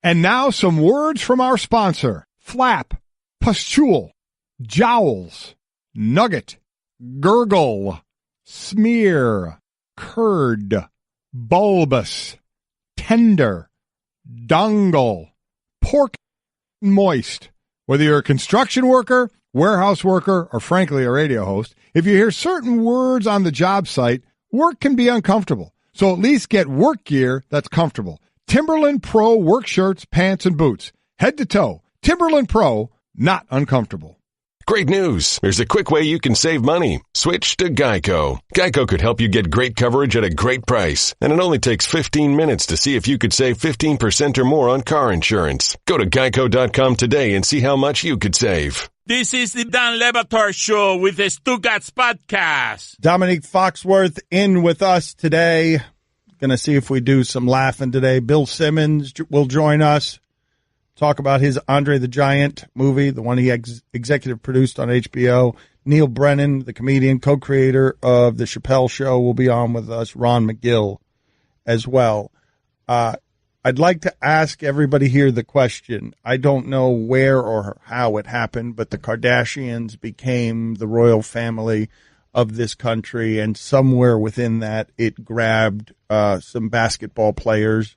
And now some words from our sponsor. Flap, pustule, jowls, nugget, gurgle, smear, curd, bulbous, tender, dongle, pork, moist. Whether you're a construction worker, warehouse worker, or frankly a radio host, if you hear certain words on the job site, work can be uncomfortable. So at least get work gear that's comfortable. Timberland Pro work shirts, pants, and boots. Head to toe. Timberland Pro, not uncomfortable. Great news. There's a quick way you can save money. Switch to Geico. Geico could help you get great coverage at a great price. And it only takes 15 minutes to see if you could save 15% or more on car insurance. Go to geico.com today and see how much you could save. This is the Dan Le Batard Show with the Stugotz podcast. Domonique Foxworth in with us today. Going to see if we do some laughing today. Bill Simmons will join us. Talk about his Andre the Giant movie, the one he executive produced on HBO. Neal Brennan, the comedian, co-creator of The Chappelle Show, will be on with us. Ron Magill as well. I'd like to ask everybody here the question. I don't know where or how it happened, but the Kardashians became the royal family of this country, and somewhere within that, it grabbed some basketball players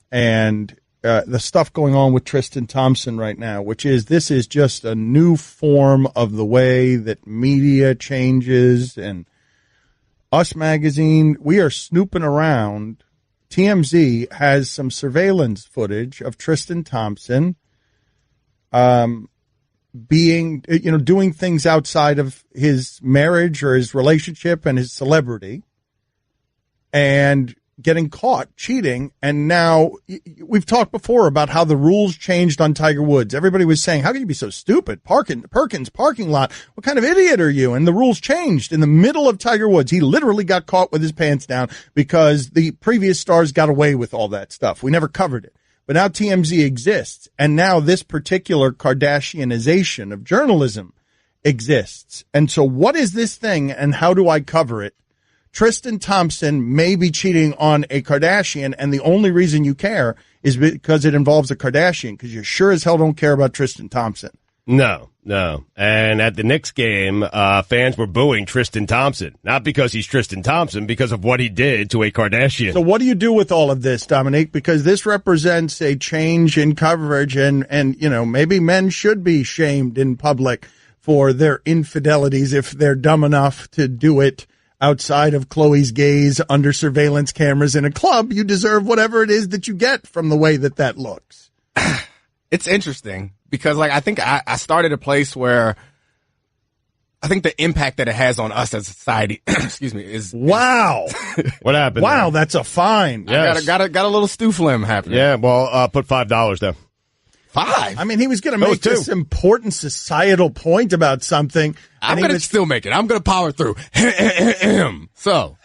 and the stuff going on with Tristan Thompson right now, this is just a new form of the way that media changes. And Us Magazine, we are snooping around. TMZ has some surveillance footage of Tristan Thompson doing things outside of his marriage or his relationship and his celebrity, and getting caught cheating. And now we've talked before about how the rules changed on Tiger Woods. Everybody was saying, how can you be so stupid? Perkins parking lot. What kind of idiot are you? And the rules changed in the middle of Tiger Woods. He literally got caught with his pants down because the previous stars got away with all that stuff. We never covered it. But now TMZ exists, and now this particular Kardashianization of journalism exists. And so what is this thing, and how do I cover it? Tristan Thompson may be cheating on a Kardashian, and the only reason you care is because it involves a Kardashian, because you sure as hell don't care about Tristan Thompson. No. And at the Knicks game, fans were booing Tristan Thompson, not because he's Tristan Thompson, because of what he did to a Kardashian. So what do you do with all of this, Dominique? Because this represents a change in coverage, and maybe men should be shamed in public for their infidelities if they're dumb enough to do it outside of Chloe's gaze under surveillance cameras in a club. You deserve whatever it is that you get from the way that looks. It's interesting because, I think I started a place where I think the impact that it has on us as a society, excuse me, is wow. What happened? Wow, that's a fine. Yes. Got a little stooflim happening. Yeah, well, put $5 down. 5? I mean, he was going to make this important societal point about something. I'm going to still make it. I'm going to power through. So,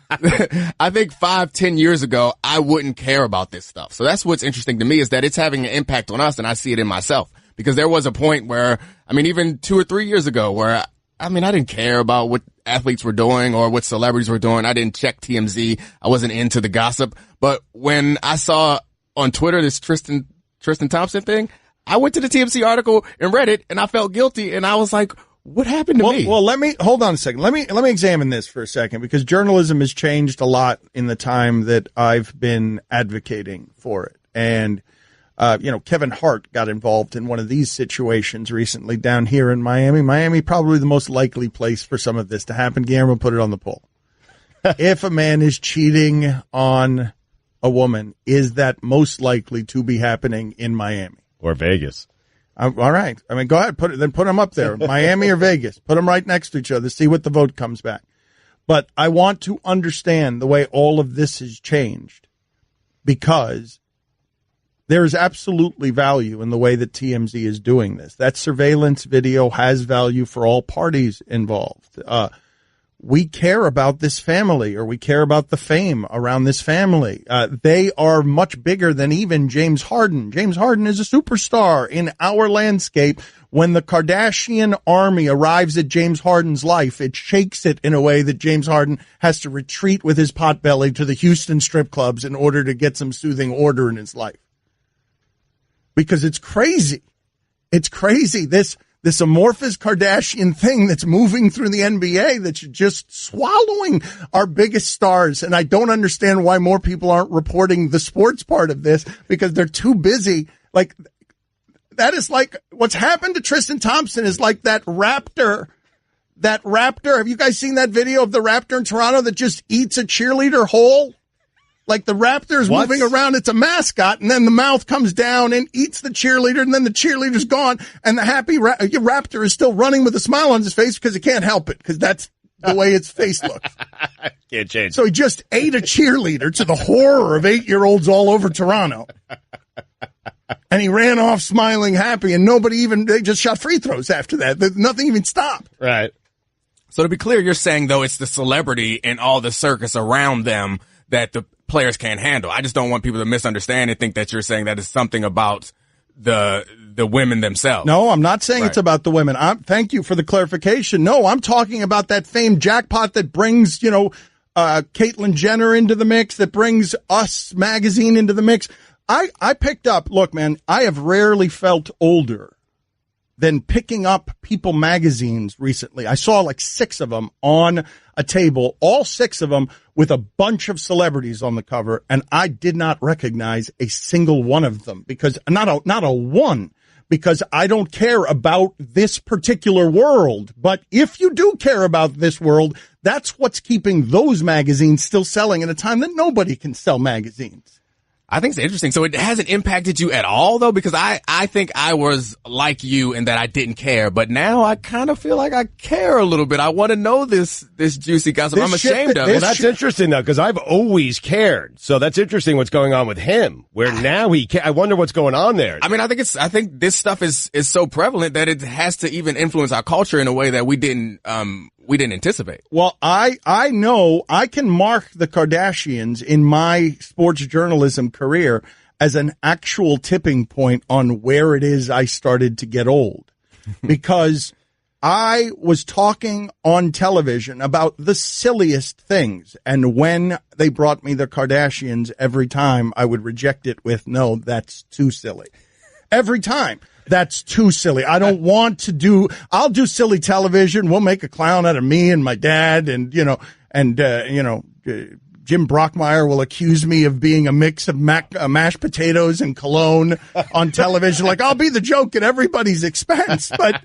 I think 5-10 years ago, I wouldn't care about this stuff. So that's what's interesting to me, is that it's having an impact on us, and I see it in myself. Because there was a point where, even 2 or 3 years ago, where, I didn't care about what athletes were doing or what celebrities were doing. I didn't check TMZ. I wasn't into the gossip. But when I saw on Twitter this Tristan Thompson thing, I went to the TMZ article and read it, and I felt guilty, and I was like, what happened to me? Well, hold on a second. Let me examine this for a second, because journalism has changed a lot in the time that I've been advocating for it. And, Kevin Hart got involved in one of these situations recently down here in Miami. Miami, probably the most likely place for some of this to happen. Guillermo, put it on the poll. If a man is cheating on a woman, is that most likely to be happening in Miami? Or Vegas. All right. Go ahead. Put them up there. Miami or Vegas. Put them right next to each other. See what the vote comes back. But I want to understand the way all of this has changed, because there is absolutely value in the way that TMZ is doing this. That surveillance video has value for all parties involved. We care about this family, or we care about the fame around this family. They are much bigger than even James Harden. James Harden is a superstar in our landscape. When the Kardashian army arrives at James Harden's life, it shakes it in a way that James Harden has to retreat with his potbelly to the Houston strip clubs in order to get some soothing order in his life. because it's crazy. It's crazy. This amorphous Kardashian thing that's moving through the NBA that's just swallowing our biggest stars. And I don't understand why more people aren't reporting the sports part of this, because they're too busy. Like, that is like what's happened to Tristan Thompson is like that raptor. Have you guys seen that video of the raptor in Toronto that just eats a cheerleader whole? Like, the raptor is moving around. It's a mascot, and then the mouth comes down and eats the cheerleader, and then the cheerleader's gone, and the happy raptor is still running with a smile on his face because he can't help it, because that's the way its face looks. Can't change. So he just ate a cheerleader, to the horror of 8-year-olds all over Toronto. And he ran off smiling, happy, and they just shot free throws after that. Nothing even stopped. Right. So to be clear, you're saying, though, it's the celebrity and all the circus around them that the players can't handle. I just don't want people to misunderstand and think that you're saying that it's something about the women themselves. No, I'm not saying it's about the women. Thank you for the clarification. No, I'm talking about that famed jackpot that brings, Caitlyn Jenner into the mix, that brings Us magazine into the mix. I picked up, look, man, I have rarely felt older than picking up People magazines recently. I saw like 6 of them on a table, all 6 of them with a bunch of celebrities on the cover, and I did not recognize a single one of them, because not a one, because I don't care about this particular world. But if you do care about this world, that's what's keeping those magazines still selling at a time that nobody can sell magazines. I think it's interesting. So it hasn't impacted you at all, though, because I think I was like you in that I didn't care, but now I kind of feel like I care a little bit. I want to know this juicy gossip. I'm ashamed of it. Well, that's interesting, though, because I've always cared. So that's interesting what's going on with him, where now I wonder what's going on there. I mean, I think this stuff is so prevalent that it has to even influence our culture in a way that we didn't anticipate. Well, I know I can mark the Kardashians in my sports journalism career as an actual tipping point on where it is I started to get old, because I was talking on television about the silliest things. And when they brought me the Kardashians, every time I would reject it with, no, that's too silly. Every time. That's too silly. I don't want to I'll do silly television. We'll make a clown out of me and my dad, and Jim Brockmeyer will accuse me of being a mix of mashed potatoes and cologne on television. Like, I'll be the joke at everybody's expense, but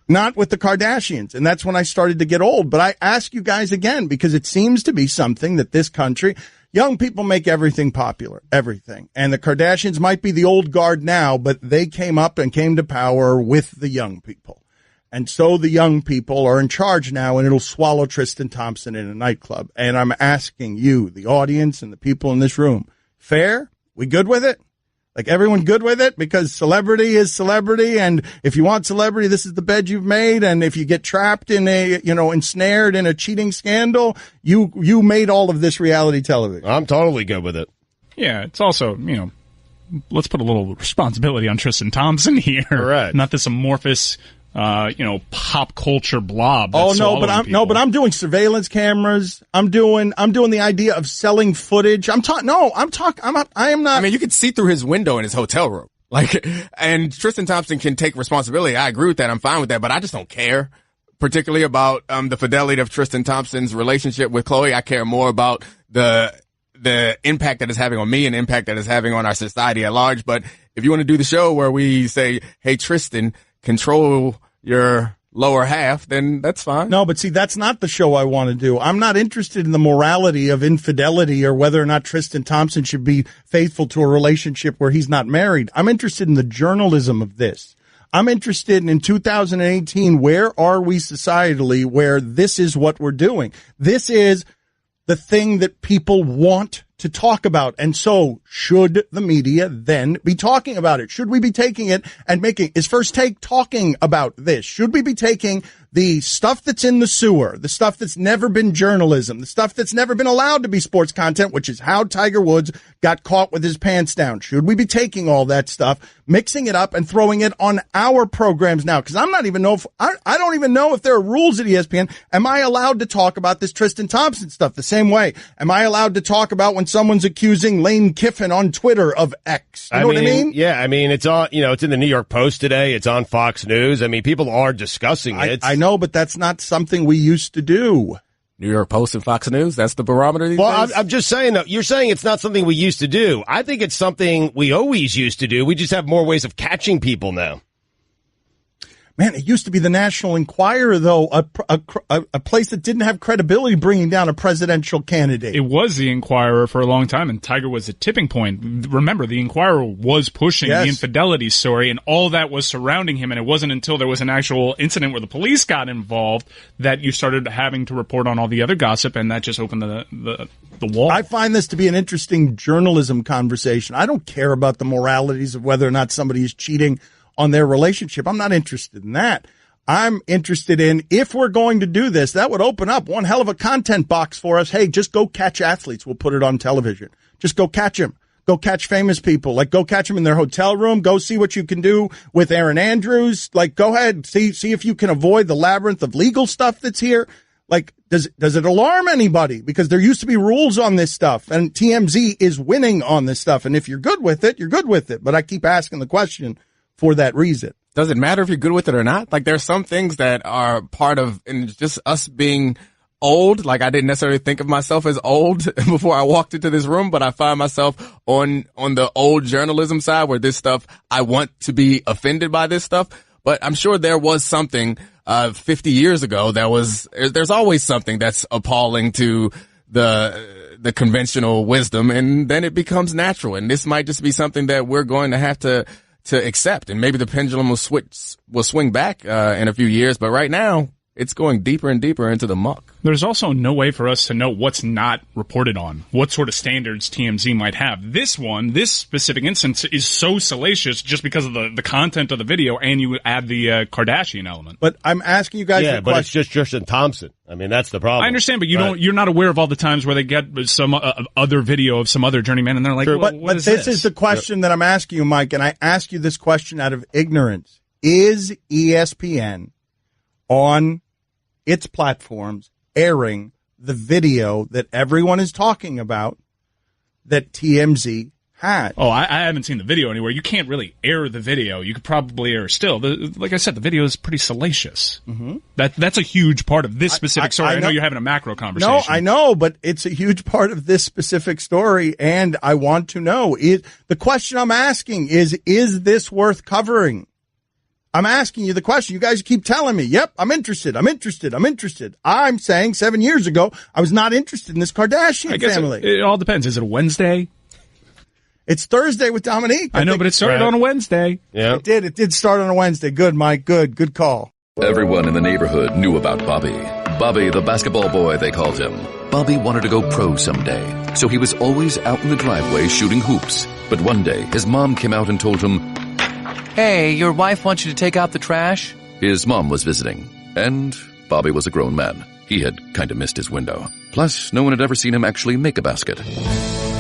not with the Kardashians. And that's when I started to get old. But I ask you guys again, because it seems to be something that this country, young people make everything popular, everything. And the Kardashians might be the old guard now, but they came up and came to power with the young people. And so the young people are in charge now, and it'll swallow Tristan Thompson in a nightclub. And I'm asking you, the audience and the people in this room, fair? We good with it? Like, everyone good with it? Because celebrity is celebrity, and if you want celebrity, this is the bed you've made. And if you get trapped in ensnared in a cheating scandal, you made all of this reality television. I'm totally good with it. Yeah, it's also, let's put a little responsibility on Tristan Thompson here. Right. Not this amorphous, pop culture blob. Oh, but I'm doing surveillance cameras. I'm doing the idea of selling footage. I mean, you could see through his window in his hotel room. And Tristan Thompson can take responsibility. I agree with that. I'm fine with that, but I just don't care particularly about, the fidelity of Tristan Thompson's relationship with Khloe. I care more about the impact that it's having on me and impact that it's having on our society at large. But if you want to do the show where we say, hey, Tristan, control your lower half, then that's fine. No, but see, that's not the show I want to do. I'm not interested in the morality of infidelity or whether or not Tristan Thompson should be faithful to a relationship where he's not married. I'm interested in the journalism of this. I'm interested in 2018, where are we societally where this is what we're doing? This is the thing that people want to talk about. And so should the media then be talking about it? Should we be taking it and is First Take talking about this? Should we be taking The stuff that's in the sewer, the stuff that's never been journalism, the stuff that's never been allowed to be sports content, which is how Tiger Woods got caught with his pants down. Should we be taking all that stuff, mixing it up, and throwing it on our programs now? Because I don't even know if there are rules at ESPN. Am I allowed to talk about this Tristan Thompson stuff the same way? Am I allowed to talk about when someone's accusing Lane Kiffin on Twitter of X? You know what I mean? Yeah, I mean, it's on, it's in the New York Post today. It's on Fox News. I mean, people are discussing it. I know, but that's not something we used to do. New York Post and Fox News, that's the barometer these days? I'm just saying, though, you're saying it's not something we used to do. I think it's something we always used to do. We just have more ways of catching people now. Man, it used to be the National Enquirer, though, a place that didn't have credibility bringing down a presidential candidate. It was the Enquirer for a long time, and Tiger was a tipping point. Remember, the Enquirer was pushing the infidelity story, and all that was surrounding him, and it wasn't until there was an actual incident where the police got involved that you started having to report on all the other gossip, and that just opened the wall. I find this to be an interesting journalism conversation. I don't care about the moralities of whether or not somebody is cheating on their relationship. I'm not interested in that. I'm interested in, if we're going to do this, that would open up one hell of a content box for us. Hey, just go catch athletes. We'll put it on television. Just go catch them. Go catch famous people. Like, go catch them in their hotel room. Go see what you can do with Aaron Andrews. Like, go ahead. See if you can avoid the labyrinth of legal stuff that's here. Like, does it alarm anybody? Because there used to be rules on this stuff, and TMZ is winning on this stuff. And if you're good with it, you're good with it. But I keep asking the question for that reason. Does it matter if you're good with it or not? Like, there's some things that are part of, and just us being old. Like, I didn't necessarily think of myself as old before I walked into this room, but I find myself on the old journalism side where this stuff, I want to be offended by this stuff. But I'm sure there was something 50 years ago there's always something that's appalling to the conventional wisdom, and then it becomes natural. And this might just be something that we're going to have to accept, and maybe the pendulum will swing back in a few years, but right now it's going deeper and deeper into the muck. There's also no way for us to know what's not reported on, what sort of standards TMZ might have. This specific instance is so salacious just because of the content of the video, and you add the Kardashian element. But I'm asking you guys the question. It's just Tristan Thompson. I mean, that's the problem. I understand, but you're not aware of all the times where they get some other video of some other journeyman, and they're like, but this is the question that I'm asking you, Mike, and I ask you this question out of ignorance. Is ESPN on its platforms airing the video that everyone is talking about that TMZ had? Oh, I haven't seen the video anywhere. You can't really air the video. You could probably air still. Like I said, the video is pretty salacious. Mm-hmm. That's a huge part of this specific story. I know you're having a macro conversation. No, I know, but it's a huge part of this specific story, and I want to know. The question I'm asking is this worth covering? I'm asking you the question. You guys keep telling me, yep, I'm interested. I'm saying 7 years ago, I was not interested in this Kardashian family. It all depends. Is it a Wednesday? It's Thursday with Domonique. I know, but it started on a Wednesday. Yeah. It did start on a Wednesday. Good, Mike. Good call. Everyone in the neighborhood knew about Bobby. Bobby, the basketball boy, they called him. Bobby wanted to go pro someday, so he was always out in the driveway shooting hoops. But one day, his mom came out and told him, "Hey, your wife wants you to take out the trash?" His mom was visiting, and Bobby was a grown man. He had kind of missed his window. Plus, no one had ever seen him actually make a basket.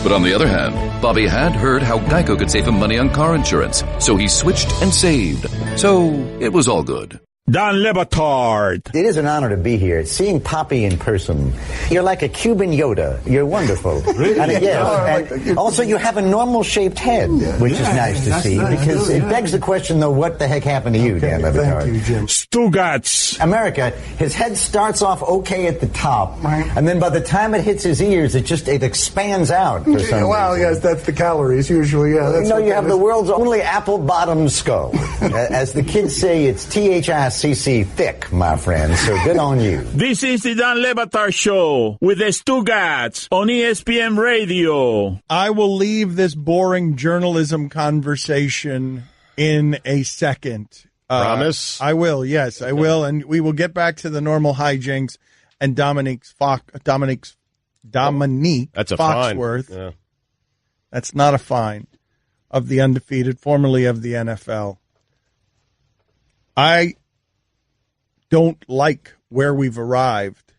But on the other hand, Bobby had heard how Geico could save him money on car insurance, so he switched and saved. So it was all good. Don Le Batard. It is an honor to be here. Seeing Poppy in person, you're like a Cuban Yoda. You're wonderful. Really? And, yes. And also, you have a normal-shaped head, which is nice to see, because it begs the question, though, what the heck happened to you, Dan Le Batard? Thank you, Jim. Stugotz. America, his head starts off okay at the top, and then by the time it hits his ears, it expands out for some reason. Yes, that's the calories, usually, yeah. That's you have the world's only apple-bottom skull. As the kids say, it's THICC thick, my friend, so good on you. This is the Don Le Batard Show with the Stugotz on ESPN Radio. I will leave this boring journalism conversation in a second. Promise? I will, yes, I will, and we will get back to the normal hijinks and Domonique That's a Foxworth. Fine. Yeah. That's not a fine. Of the undefeated, formerly of the NFL. I don't like where we've arrived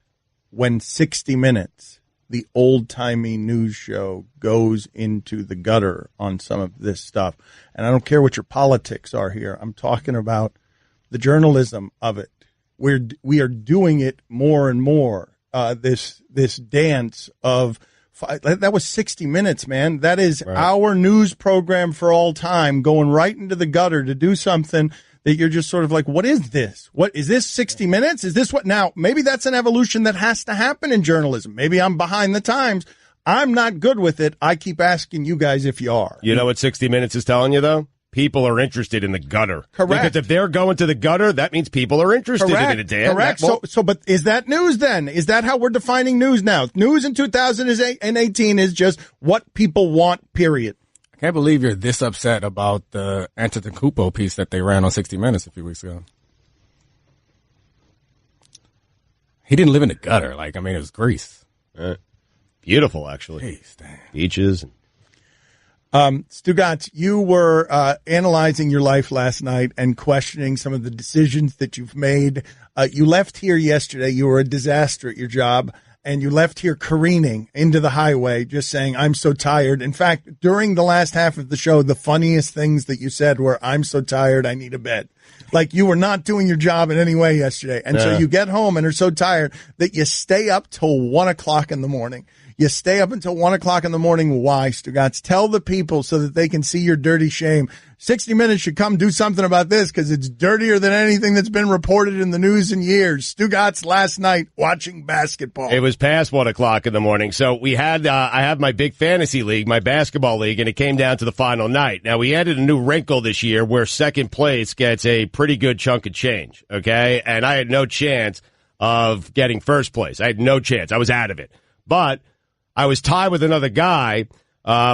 when 60 Minutes, the old-timey news show, goes into the gutter on some of this stuff. And I don't care what your politics are here. I'm talking about the journalism of it. We are doing it more and more. This dance of that was 60 Minutes, man. That is our news program for all time, going right into the gutter to do something that you're just sort of like, what is this? What is this? 60 Minutes? Is this what now? Maybe that's an evolution that has to happen in journalism. Maybe I'm behind the times. I'm not good with it. I keep asking you guys if you are. You know what 60 Minutes is telling you, though? People are interested in the gutter. Correct. Because if they're going to the gutter, that means people are interested in it, Dan. Correct. But is that news then? Is that how we're defining news now? News in 2018 is just what people want, period. I can't believe you're this upset about the Antetokounmpo piece that they ran on 60 Minutes a few weeks ago. He didn't live in the gutter. It was Greece. Beautiful, actually. Jeez, damn. Beaches. Stugotz, you were analyzing your life last night and questioning some of the decisions that you've made. You left here yesterday. You were a disaster at your job, and you left here careening into the highway, just saying, I'm so tired. In fact, during the last half of the show, the funniest things that you said were, I'm so tired, I need a bed. Like you were not doing your job in any way yesterday. And so you get home and are so tired that you stay up till 1 o'clock in the morning. You stay up until 1 o'clock in the morning. Why, Stugotz? Tell the people so that they can see your dirty shame. 60 Minutes should come do something about this because it's dirtier than anything that's been reported in the news in years. Stugotz last night watching basketball. It was past 1 o'clock in the morning. So we had, I have my big fantasy league, my basketball league, and it came down to the final night. Now we added a new wrinkle this year where second place gets a pretty good chunk of change. Okay. And I had no chance of getting first place. I had no chance. I was out of it, but I was tied with another guy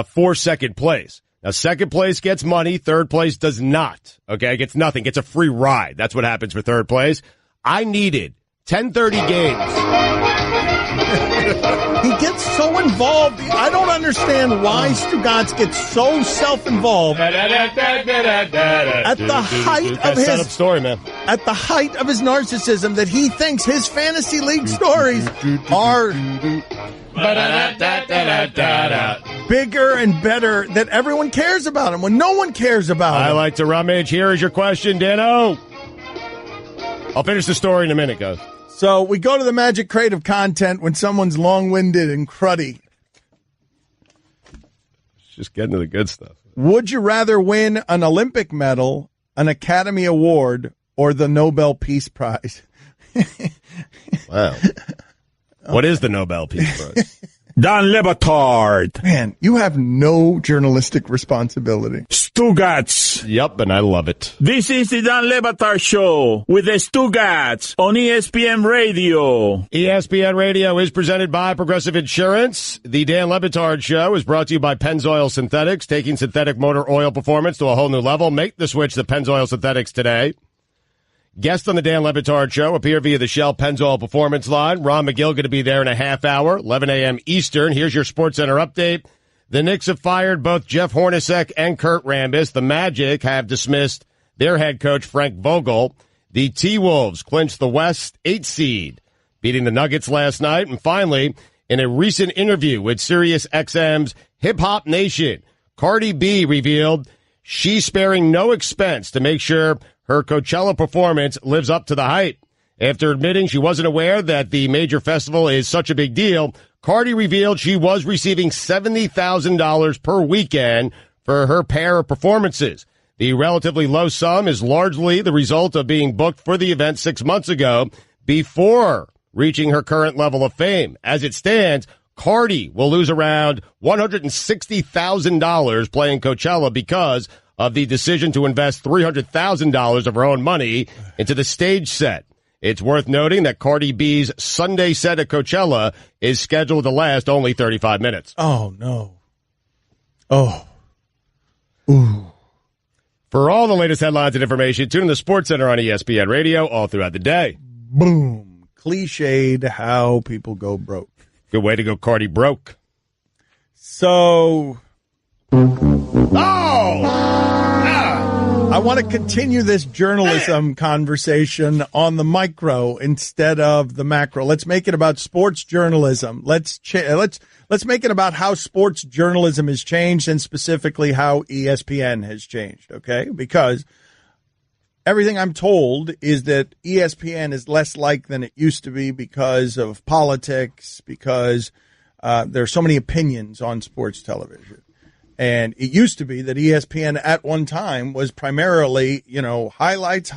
for second place. Now, second place gets money. Third place does not. Okay, gets nothing. Gets a free ride. That's what happens for third place. I needed 10:30 games. He gets so involved. I don't understand why Stugotz gets so self-involved at the height of his setup story, man. At the height of his narcissism, that he thinks his fantasy league stories are bigger and better, that everyone cares about him when no one cares about him. I like to rummage. Here is your question, Dano. I'll finish the story in a minute, guys. So we go to the magic crate of content when someone's long-winded and cruddy. Just getting to the good stuff. Would you rather win an Olympic medal, an Academy Award, or the Nobel Peace Prize? Wow. What is the Nobel Peace Prize? Dan Le Batard. Man, you have no journalistic responsibility. Stugotz. Yep, and I love it. This is the Dan Le Batard Show with the Stugotz on ESPN Radio. ESPN Radio is presented by Progressive Insurance. The Dan Le Batard Show is brought to you by Pennzoil Synthetics, taking synthetic motor oil performance to a whole new level. Make the switch to Pennzoil Synthetics today. Guests on the Dan Le Batard Show appear via the Shell Pennzoil Performance line. Ron McGill going to be there in a half hour, 11 a.m. Eastern. Here's your SportsCenter update. The Knicks have fired both Jeff Hornacek and Kurt Rambis. The Magic have dismissed their head coach, Frank Vogel. The T-Wolves clinched the West 8 seed, beating the Nuggets last night. And finally, in a recent interview with Sirius XM's Hip Hop Nation, Cardi B revealed she's sparing no expense to make sure her Coachella performance lives up to the hype. After admitting she wasn't aware that the major festival is such a big deal, Cardi revealed she was receiving $70,000 per weekend for her pair of performances. The relatively low sum is largely the result of being booked for the event 6 months ago before reaching her current level of fame. As it stands, Cardi will lose around $160,000 playing Coachella because of the decision to invest $300,000 of her own money into the stage set. It's worth noting that Cardi B's Sunday set at Coachella is scheduled to last only 35 minutes. Oh, no. Oh. Ooh. For all the latest headlines and information, tune in the SportsCenter on ESPN Radio all throughout the day. Boom. Cliched how people go broke. Good way to go Cardi broke. So... I want to continue this journalism conversation on the micro instead of the macro. Let's make it about sports journalism. Let's make it about how sports journalism has changed and specifically how ESPN has changed, okay? Because everything I'm told is that ESPN is less like than it used to be because of politics, because there are so many opinions on sports television. And it used to be that ESPN at one time was primarily, highlights,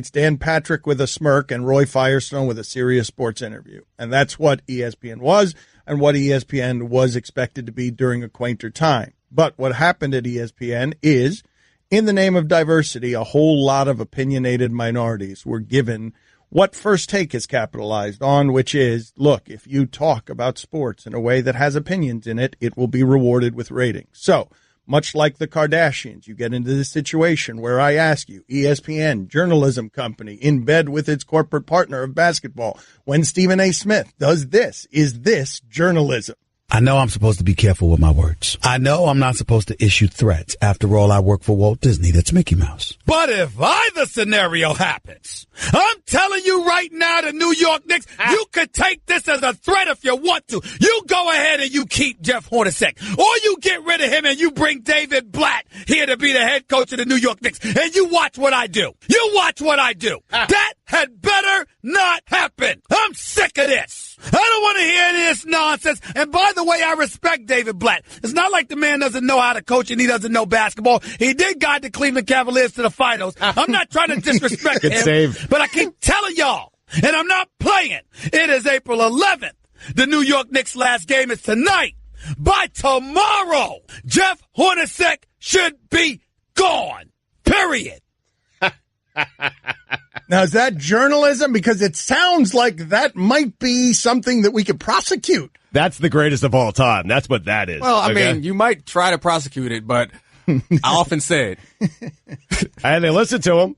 Dan Patrick with a smirk and Roy Firestone with a serious sports interview. And that's what ESPN was and what ESPN was expected to be during a quainter time. But what happened at ESPN is, in the name of diversity, a whole lot of opinionated minorities were given what First Take is capitalized on, which is, look, if you talk about sports in a way that has opinions in it, it will be rewarded with ratings. So, much like the Kardashians, you get into this situation where I ask you, ESPN, journalism company, in bed with its corporate partner of basketball, when Stephen A. Smith does this, is this journalism? I know I'm supposed to be careful with my words. I know I'm not supposed to issue threats. After all, I work for Walt Disney. That's Mickey Mouse. But if either scenario happens, I'm telling you right now, the New York Knicks, you could take this as a threat if you want to. You go ahead and you keep Jeff Hornacek, or you get rid of him and you bring David Blatt here to be the head coach of the New York Knicks, and you watch what I do. You watch what I do. That had better not happen. I'm sick of this. I don't want to hear this nonsense. And by the way, I respect David Blatt. It's not like the man doesn't know how to coach and he doesn't know basketball. He did guide the Cleveland Cavaliers to the finals. I'm not trying to disrespect him, save. But I keep telling y'all, and I'm not playing. It is April 11th. The New York Knicks' last game is tonight. By tomorrow, Jeff Hornacek should be gone. Period. Now, is that journalism? Because it sounds like that might be something that we could prosecute. That's the greatest of all time. That's what that is. Well, I mean, you might try to prosecute it, but I often said. And they listen to him.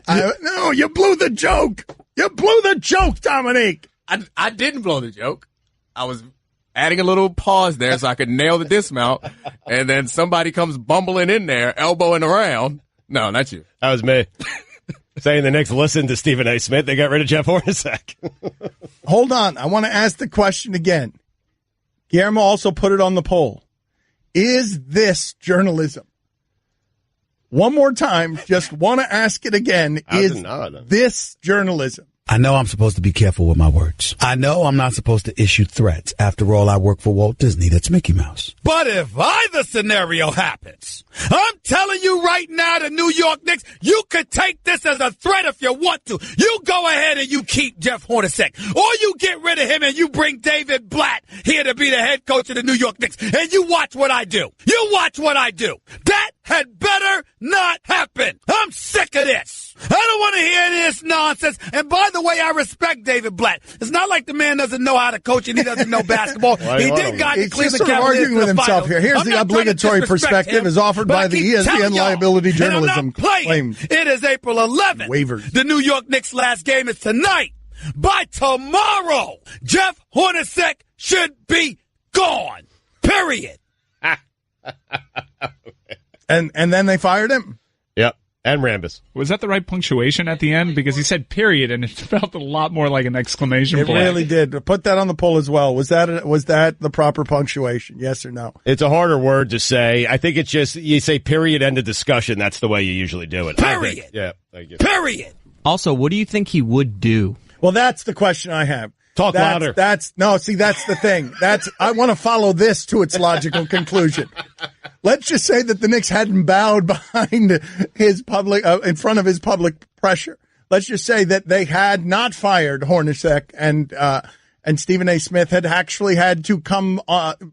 No, you blew the joke. You blew the joke, Domonique. I didn't blow the joke. I was adding a little pause there so I could nail the dismount, and then somebody comes bumbling in there, elbowing around. No, not you. That was me. Saying the Knicks listened to Stephen A. Smith. They got rid of Jeff Hornacek. Hold on. I want to ask the question again. Guillermo also put it on the poll. Is this journalism? One more time. Just want to ask it again. Is this journalism? I know I'm supposed to be careful with my words. I know I'm not supposed to issue threats. After all, I work for Walt Disney. That's Mickey Mouse. But if either scenario happens, I'm telling you right now, the New York Knicks, you could take this as a threat if you want to. You go ahead and you keep Jeff Hornacek, or you get rid of him and you bring David Blatt here to be the head coach of the New York Knicks, and you watch what I do. You watch what I do. That had better not happen. I'm sick of this. I don't want to hear this nonsense. And by the way, I respect David Blatt. It's not like the man doesn't know how to coach and he doesn't know basketball. He did guide the Cleveland Cavaliers arguing with himself finals. here. Here's the obligatory perspective as offered by the ESPN liability journalism claim. It is April 11th. Waivers. The New York Knicks' last game is tonight. By tomorrow, Jeff Hornacek should be gone. Period. And then they fired him? Yep. And Rambus. Was that the right punctuation at the end? Because he said period, and it felt a lot more like an exclamation point. It really did. Put that on the poll as well. Was that the proper punctuation? Yes or no? It's a harder word to say. I think it's just, you say period, end of discussion. That's the way you usually do it. Period. Yeah, thank you. Period. Also, what do you think he would do? Well, that's the question I have. Talk louder. That's the thing. I want to follow this to its logical conclusion. Let's just say that the Knicks hadn't bowed behind his public, in front of his public pressure. Let's just say that they had not fired Hornacek and Stephen A. Smith had actually had to come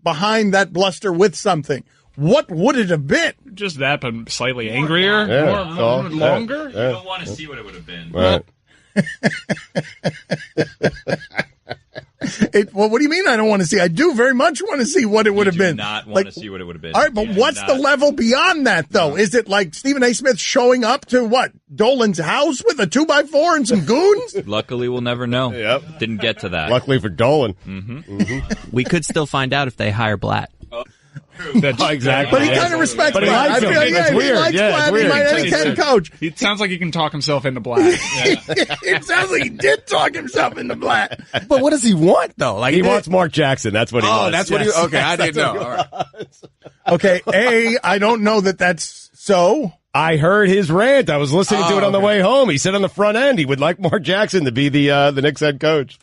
behind that bluster with something. What would it have been? Just that, but slightly angrier, more longer. You don't want to see what it would have been. Right. Well, what do you mean I don't want to see? I do very much want to see what it would have been. Not want to see what it would have been. All right, but what's the level beyond that, though? No. Is it like Stephen A. Smith showing up to what? Dolan's house with a 2x4 and some goons? Luckily, we'll never know. Yep. Didn't get to that. Luckily for Dolan. Mm-hmm. We could still find out if they hire Blatt. Exactly. But he kind of respects But he Blatt. likes him. I feel, It's he weird. likes Yeah, Blatt. it's weird. He might any kind of coach. It sounds like he can talk himself into Blatt. It sounds like he did talk himself into Blatt. But what does he want, though? Like He wants Mark Jackson. That's what he wants. Oh, that's what he. Okay, I didn't know. All right. Okay, I don't know that that's so. I heard his rant. I was listening to it on the way home. He said on the front end he would like Mark Jackson to be the Knicks head coach.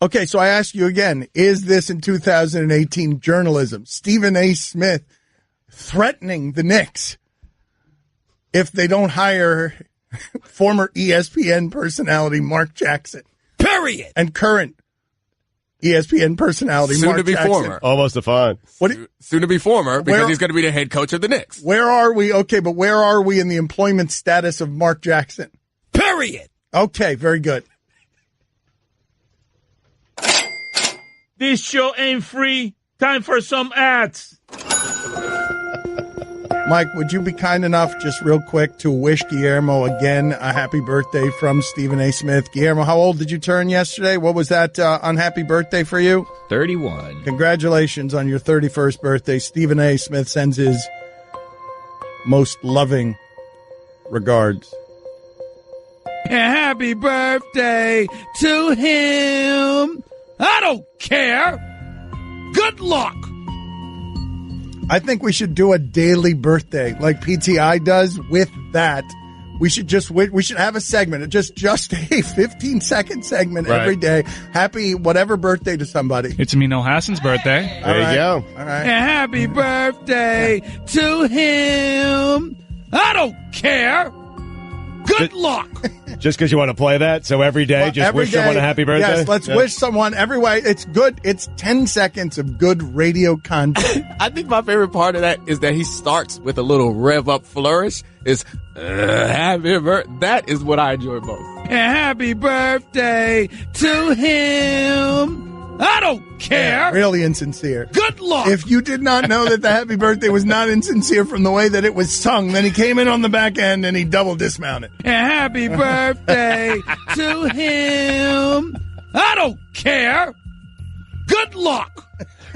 Okay, so I ask you again, is this in 2018 journalism? Stephen A. Smith threatening the Knicks if they don't hire former ESPN personality Mark Jackson. Period. And current ESPN personality Soon Mark to be Jackson. former. Almost a fun. Soon to be former because he's going to be the head coach of the Knicks. Where are we? Okay, but where are we in the employment status of Mark Jackson? Period. Okay, very good. This show ain't free. Time for some ads. Mike, would you be kind enough, just real quick, to wish Guillermo again a happy birthday from Stephen A. Smith? Guillermo, how old did you turn yesterday? What was that unhappy birthday for you? 31. Congratulations on your 31st birthday. Stephen A. Smith sends his most loving regards. Happy birthday to him. I don't care. Good luck. I think we should do a daily birthday like PTI does. With that, we should have a segment, just a 15-second segment every day. Happy whatever birthday to somebody. It's Neal Hassan's birthday. There you go. All right. Happy birthday to him. I don't care. Good luck. Just because you want to play that, so every day, wish someone a happy birthday? Yes, let's wish someone every way. It's good. It's 10 seconds of good radio content. I think my favorite part of that is that he starts with a little rev up flourish. Is happy birthday. That is what I enjoy most. Happy birthday to him. I don't care. Yeah, really insincere. Good luck. If you did not know that the happy birthday was not insincere from the way that it was sung, then he came in on the back end and he double dismounted. Happy birthday to him. I don't care. Good luck.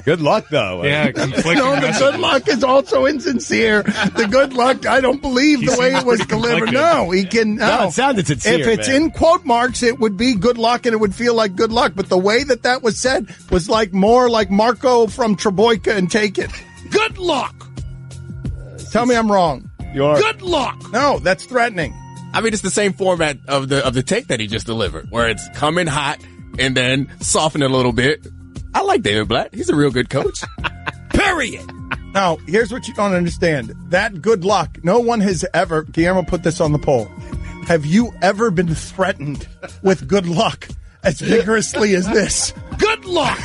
Good luck, though. Yeah, conflicting No, the messages. good luck is also insincere. The good luck, I don't believe the way it was delivered. No, he can. No, it sounded sincere. If it's man. in quote marks, it would be good luck and it would feel like good luck. But the way that was said was like more like Marco from Treboika and Take It. Good luck. Tell me I'm wrong. You are. Good luck. No, that's threatening. I mean, it's the same format of the take that he just delivered, where it's come in hot and then soften it a little bit. I like David Blatt. He's a real good coach. Period. Now, here's what you don't understand. That good luck, no one has ever, Guillermo put this on the poll. Have you ever been threatened with good luck as vigorously as this? Good luck.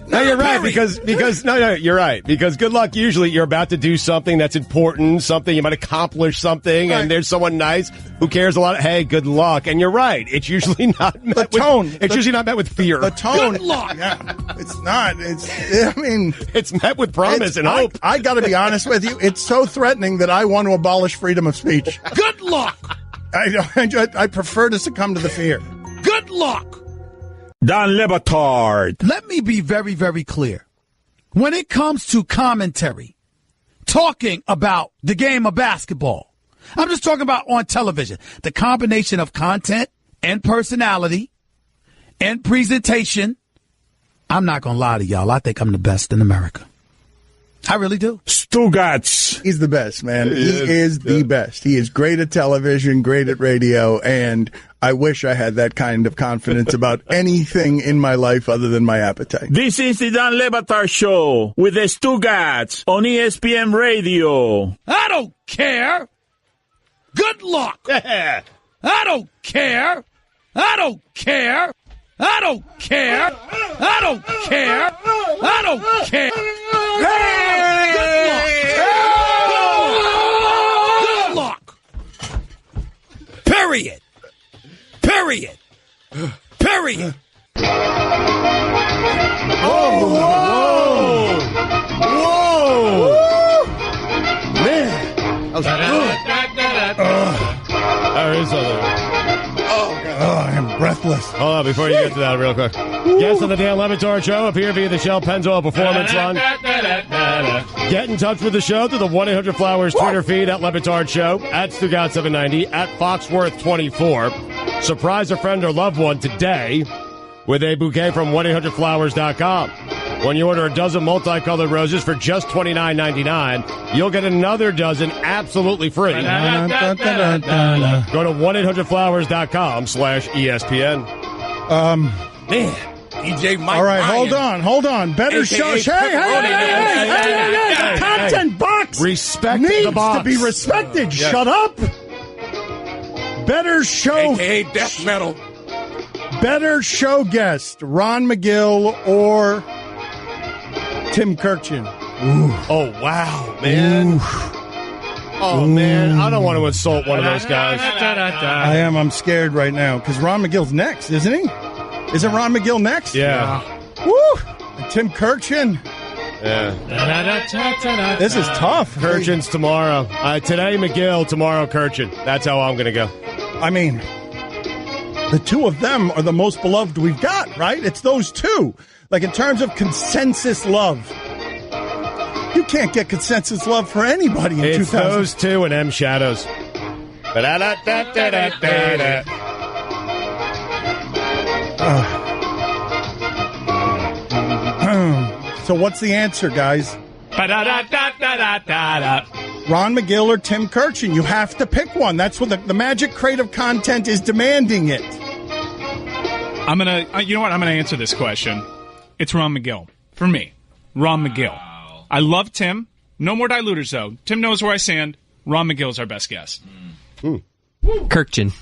No, you're right, because you're right. Because good luck, usually you're about to do something that's important, something you might accomplish something, and there's someone nice who cares a lot. Hey, good luck. And you're right. It's usually not met usually not met with fear. The tone. Good luck. Yeah, it's not. It's met with promise and hope. I got to be honest with you. It's so threatening that I want to abolish freedom of speech. Good luck. I prefer to succumb to the fear. Good luck. Don Batard. Let me be very, very clear. When it comes to commentary, talking about the game of basketball, I'm just talking about on television, the combination of content and personality and presentation. I'm not going to lie to y'all. I think I'm the best in America. I really do. Stugotz. He's the best, man. He is the best. He is great at television, great at radio, and I wish I had that kind of confidence about anything in my life other than my appetite. This is the Don Batard Show with the Stugotz on ESPN Radio. I don't care. Good luck. Yeah. I don't care. I don't care. I don't care. I don't care. I don't care. Good luck. Period. Period. Period. Whoa! Man. That was there is something. I am breathless. Hold on, before you get to that real quick. Guests on the Dan Le Batard Show appear via the Shell Pennzoil Performance Run. Get in touch with the show through the 1-800-Flowers Twitter feed at Le Batard Show, at Stugotz790, at Foxworth24. Surprise a friend or loved one today with a bouquet from 1-800-Flowers.com. When you order a dozen multicolored roses for just $29.99, you'll get another dozen absolutely free. Go to 1-800-Flowers.com/ESPN. Man, DJ Mike. All right, Ryan. hold on. Better show. Hey, the content box respect needs the box to be respected. Yes. Shut up. Better show. AKA Death Metal. Better show guest, Ron Magill or Tim Kirchin. Oh, wow, man. Ooh. Oh, man. I don't want to insult one of those guys. I am. I'm scared right now because Ron Magill's next, isn't he? Isn't Ron Magill next? Yeah. Woo! And Tim Kirchin. Yeah. This is tough. Kirchin's tomorrow. Today, Magill. Tomorrow, Kirchin. That's how I'm going to go. I mean, the two of them are the most beloved we've got, right? It's those two. Like, in terms of consensus love. You can't get consensus love for anybody in 2000. It's those two and M Shadows. So what's the answer, guys? Ron Magill or Tim Kirchin? You have to pick one. That's what the Magic Crate of Content is demanding it. I'm gonna, you know what? I'm gonna answer this question. It's Ron Magill for me. Ron Magill. I love Tim. No more diluters though. Tim knows where I stand. Ron Magill's our best guess. Kirkchin.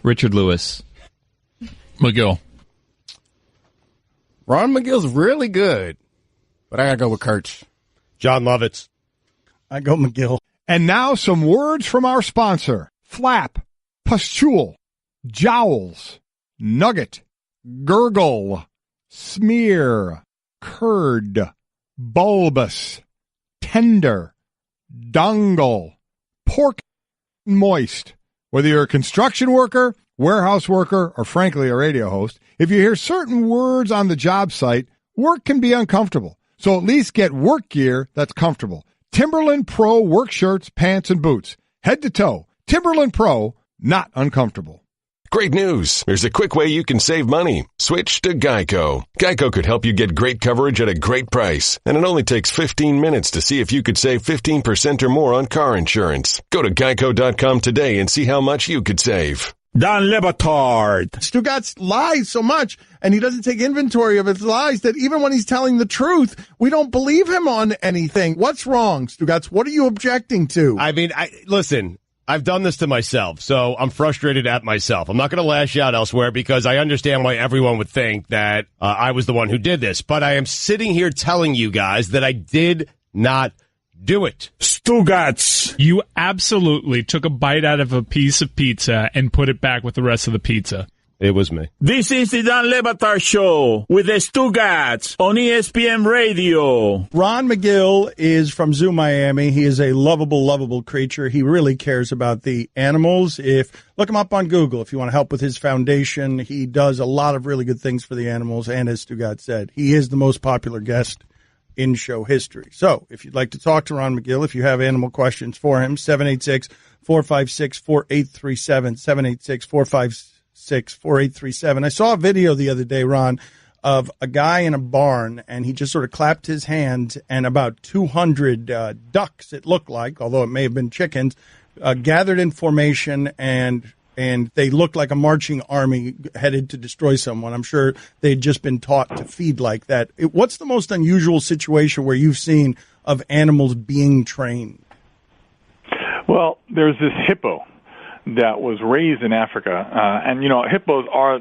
Richard Lewis. Magill. Ron Magill's really good, but I gotta go with Kirch. John Lovitz. I go Magill. And now some words from our sponsor. Flap, pustule, jowls, nugget, gurgle, smear, curd, bulbous, tender, dongle, pork, moist. Whether you're a construction worker, warehouse worker, or frankly a radio host, if you hear certain words on the job site, work can be uncomfortable. So at least get work gear that's comfortable. Timberland Pro work shirts, pants, and boots. Head to toe. Timberland Pro, not uncomfortable. Great news. There's a quick way you can save money. Switch to Geico. Geico could help you get great coverage at a great price. And it only takes 15 minutes to see if you could save 15% or more on car insurance. Go to geico.com today and see how much you could save. Don Le Batard. Stugotz lies so much, and he doesn't take inventory of his lies, that even when he's telling the truth, we don't believe him on anything. What's wrong, Stugotz? What are you objecting to? I mean, listen, I've done this to myself, so I'm frustrated at myself. I'm not going to lash out elsewhere because I understand why everyone would think that I was the one who did this. But I am sitting here telling you guys that I did not do it. Stugotz. You absolutely took a bite out of a piece of pizza and put it back with the rest of the pizza. It was me. This is the Don Le Batard Show with the Stugotz on ESPN Radio. Ron Magill is from Zoo, Miami. He is a lovable creature. He really cares about the animals. Look him up on Google if you want to help with his foundation. He does a lot of really good things for the animals, and as Stugotz said, he is the most popular guest in show history. So if you'd like to talk to Ron Magill, if you have animal questions for him, 786-456-4837, 786-456-4837. I saw a video the other day, Ron, of a guy in a barn, and he just sort of clapped his hands, and about 200 ducks, it looked like, although it may have been chickens, gathered in formation, and they looked like a marching army headed to destroy someone. I'm sure they'd just been taught to feed like that. What's the most unusual situation where you've seen of animals being trained? Well, there's this hippo that was raised in Africa, and hippos are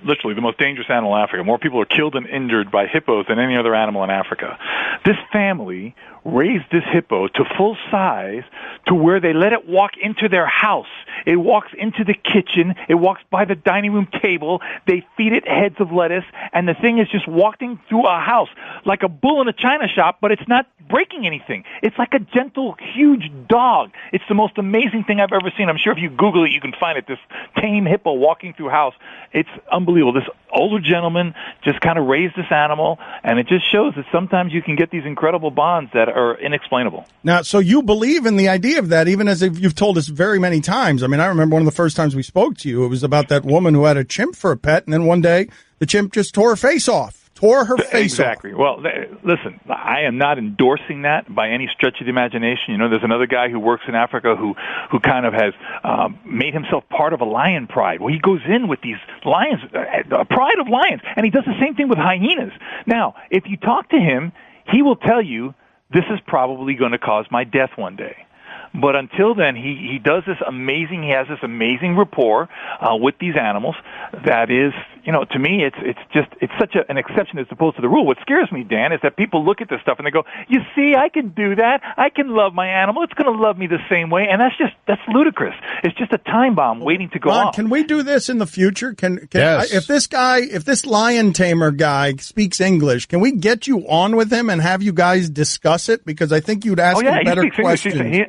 literally the most dangerous animal in Africa. More people are killed and injured by hippos than any other animal in Africa. This family raised this hippo to full size to where they let it walk into their house. It walks into the kitchen. It walks by the dining room table. They feed it heads of lettuce, and the thing is just walking through a house like a bull in a china shop, but it's not breaking anything. It's like a gentle, huge dog. It's the most amazing thing I've ever seen. I'm sure if you Google it, you can find it, this tame hippo walking through a house. It's unbelievable. unbelievable. This older gentleman just kind of raised this animal, and it just shows that sometimes you can get these incredible bonds that are inexplainable. Now, so you believe in the idea of that, even as you've told us very many times. I mean, I remember one of the first times we spoke to you, it was about that woman who had a chimp for a pet, and then one day the chimp just tore her face off. Tore her face Exactly. off. Well, listen, I am not endorsing that by any stretch of the imagination. You know, there's another guy who works in Africa who kind of has made himself part of a lion pride. Well, he goes in with these lions, a pride of lions, and he does the same thing with hyenas. Now, if you talk to him, he will tell you, this is probably going to cause my death one day. But until then, he does this amazing, he has this amazing rapport with these animals that is, you know, to me, it's such an exception as opposed to the rule. What scares me, Dan, is that people look at this stuff and they go, you see, I can do that. I can love my animal. It's going to love me the same way. And that's ludicrous. It's just a time bomb waiting to go off. Can we do this in the future? Yes. If this lion tamer guy speaks English, can we get you on with him and have you guys discuss it? Because I think you'd ask him better questions.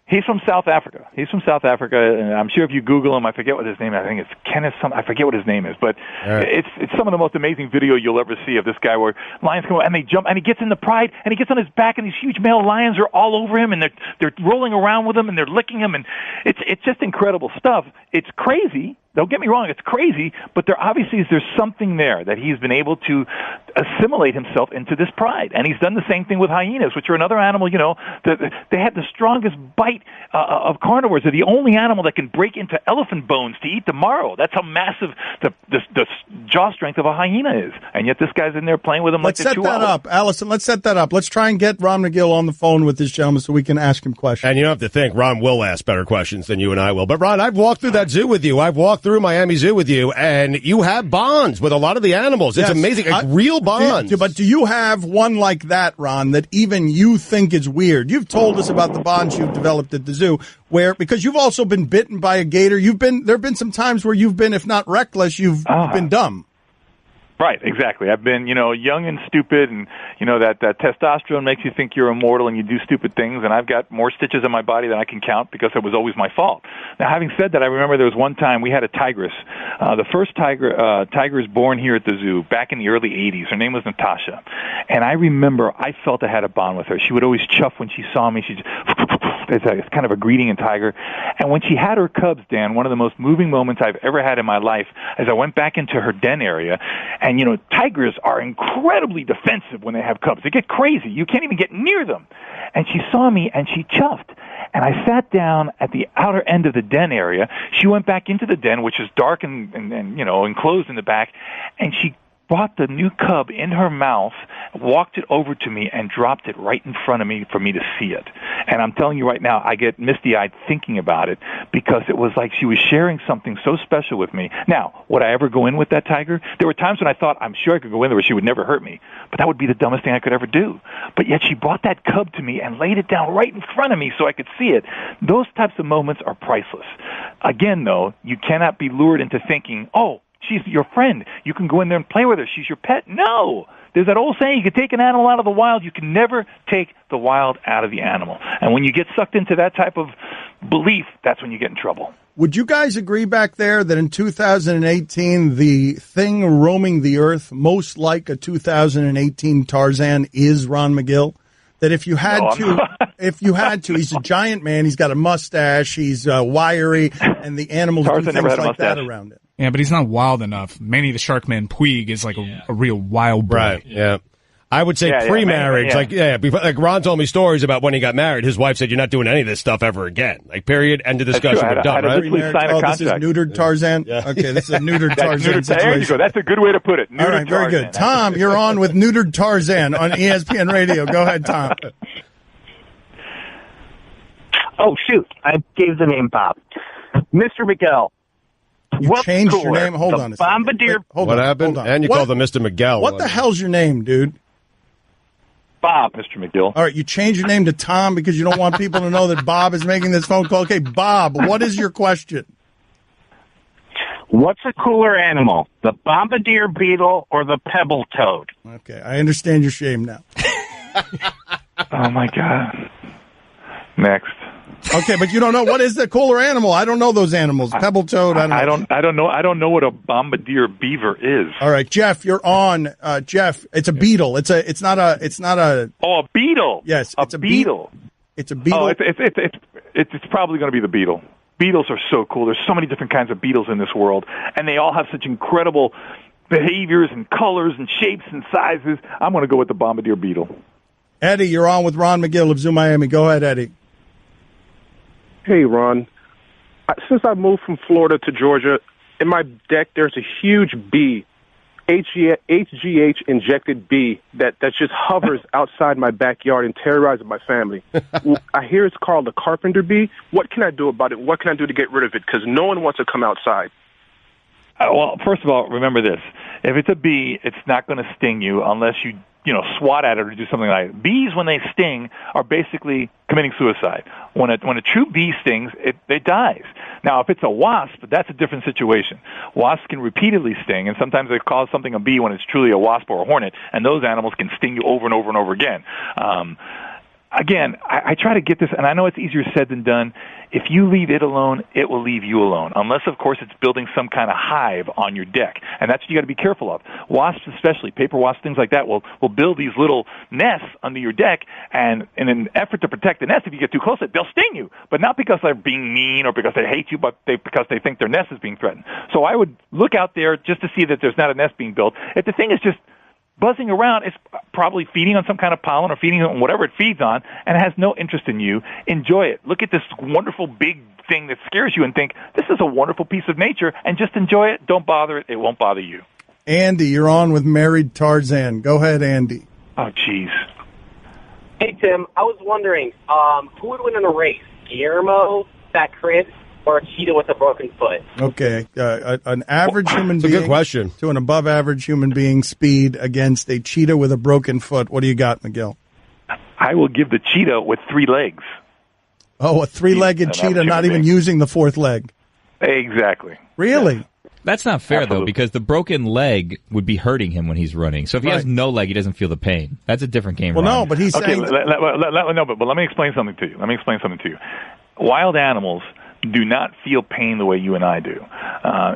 He's from South Africa. And I'm sure if you Google him, I forget what his name is. I think it's Kenneth I forget what his name is, but it's some of the most amazing video you'll ever see of this guy where lions come and they jump, and he gets in the pride, and he gets on his back, and these huge male lions are all over him, and they're rolling around with him, and they're licking him, and it's just incredible stuff. It's crazy. Don't get me wrong, it's crazy, but there's something there that he's been able to assimilate himself into this pride. And he's done the same thing with hyenas, which are another animal, you know, they have the strongest bite of carnivores. They're the only animal that can break into elephant bones to eat the marrow. That's how massive the jaw strength of a hyena is. And yet this guy's in there playing with them like the chihuahua. Let's set that up, Allison. Let's set that up. Let's try and get Ron Magill on the phone with this gentleman so we can ask him questions. And you don't have to think Ron will ask better questions than you and I will. But Ron, I've walked through that zoo with you. I've walked through Miami Zoo with you, and you have bonds with a lot of the animals. It's amazing, like real bonds. But do you have one like that, Ron, that even you think is weird? You've told us about the bonds you've developed at the zoo, because you've also been bitten by a gator. There have been some times where you've been, if not reckless, you've been dumb. Right, exactly. I've been, young and stupid, and, that testosterone makes you think you're immortal and you do stupid things, and I've got more stitches on my body than I can count because it was always my fault. Now, having said that, I remember there was one time we had a tigress. The first tigress born here at the zoo back in the early 80s. Her name was Natasha. And I remember I felt I had a bond with her. She would always chuff when she saw me. It's kind of a greeting in tiger. And when she had her cubs, Dan, one of the most moving moments I've ever had in my life, as I went back into her den area, and, tigers are incredibly defensive when they have cubs. They get crazy. You can't even get near them. And she saw me, and she chuffed. And I sat down at the outer end of the den area. She went back into the den, which is dark and enclosed in the back, and she brought the new cub in her mouth, walked it over to me, and dropped it right in front of me for me to see it. And I'm telling you right now, I get misty-eyed thinking about it because it was like she was sharing something so special with me. Now, would I ever go in with that tiger? There were times when I thought, I'm sure I could go in there where she would never hurt me, but that would be the dumbest thing I could ever do. But yet she brought that cub to me and laid it down right in front of me so I could see it. Those types of moments are priceless. Again, though, you cannot be lured into thinking, oh, she's your friend. You can go in there and play with her. She's your pet. No. There's that old saying, you can take an animal out of the wild. You can never take the wild out of the animal. And when you get sucked into that type of belief, that's when you get in trouble. Would you guys agree back there that in 2018, the thing roaming the earth most like a 2018 Tarzan is Ron Magill? That if you had he's a giant man, he's got a mustache, he's wiry, and the animals do things like that around him. Yeah, but he's not wild enough. Manny the Sharkman Puig is like a real wild boy. Right, yeah. I would say pre-marriage, like Ron told me stories about when he got married. His wife said, "You're not doing any of this stuff ever again." Like, period, end of discussion. We're done, right? This is neutered Tarzan? Yeah. Okay, this is a neutered Tarzan situation. There you go. That's a good way to put it. All right, very good. Tom, you're on with neutered Tarzan on ESPN Radio. Go ahead, Tom. Oh, shoot. I gave the name Bob. Mr. Magill. You changed your name? Hold on a second. Bombardier. What happened? And you called him Mr. Miguel. What the hell's your name, dude? Bob, Mr. Magill. All right, you changed your name to Tom because you don't want people to know that Bob is making this phone call. Okay, Bob, what is your question? What's a cooler animal, the bombardier beetle or the pebble toad? Okay, I understand your shame now. Oh, my God. Next. Okay, but you don't know what is the cooler animal. I don't know those animals. Pebble toad. I don't know. I don't know what a bombardier beaver is. All right, Jeff, you're on. Jeff, it's a beetle. It's not a. Oh, a beetle. Yes, it's a beetle. It's a beetle. Oh, it's probably going to be the beetle. Beetles are so cool. There's so many different kinds of beetles in this world, and they all have such incredible behaviors and colors and shapes and sizes. I'm going to go with the bombardier beetle. Eddie, you're on with Ron Magill of Zoo Miami. Go ahead, Eddie. Hey, Ron. Since I moved from Florida to Georgia, in my deck there's a huge bee, HGH injected bee that just hovers outside my backyard and terrorizes my family. I hear it's called the carpenter bee. What can I do about it? What can I do to get rid of it? Because no one wants to come outside. Well, first of all, remember this. If it's a bee, it's not going to sting you unless you swat at it or do something like that. Bees, when they sting, are basically committing suicide. When a true bee stings, it dies. Now, if it's a wasp, that's a different situation. Wasps can repeatedly sting, and sometimes they call something a bee when it's truly a wasp or a hornet, and those animals can sting you over and over and over again. Again, I try to get this, and I know it's easier said than done. If you leave it alone, it will leave you alone, unless, of course, it's building some kind of hive on your deck, and that's what you got to be careful of. Wasps, especially paper wasps, things like that, will build these little nests under your deck, and in an effort to protect the nest, if you get too close to it, they'll sting you, but not because they're being mean or because they hate you, but because they think their nest is being threatened. So I would look out there just to see that there's not a nest being built. If the thing is just buzzing around, it's probably feeding on some kind of pollen or feeding on whatever it feeds on, and it has no interest in you. Enjoy it. Look at this wonderful big thing that scares you and think, this is a wonderful piece of nature, and just enjoy it. Don't bother it. It won't bother you. Andy, you're on with Married Tarzan. Go ahead, Andy. Oh, jeez. Hey, Tim, I was wondering, who would win in a race? Guillermo, Fat Chris, or a cheetah with a broken foot? Okay, an average human being. That's a good question. To an above average human being speed against a cheetah with a broken foot. What do you got, Magill? I will give the cheetah with 3 legs. Oh, a 3-legged cheetah, not even using the 4th leg. Exactly. Really? That's not fair, Absolutely. though, because the broken leg would be hurting him when he's running. So if he has no leg, he doesn't feel the pain. That's a different game. Well, Ron. no, but he's saying... but let me explain something to you. Wild animals do not feel pain the way you and I do,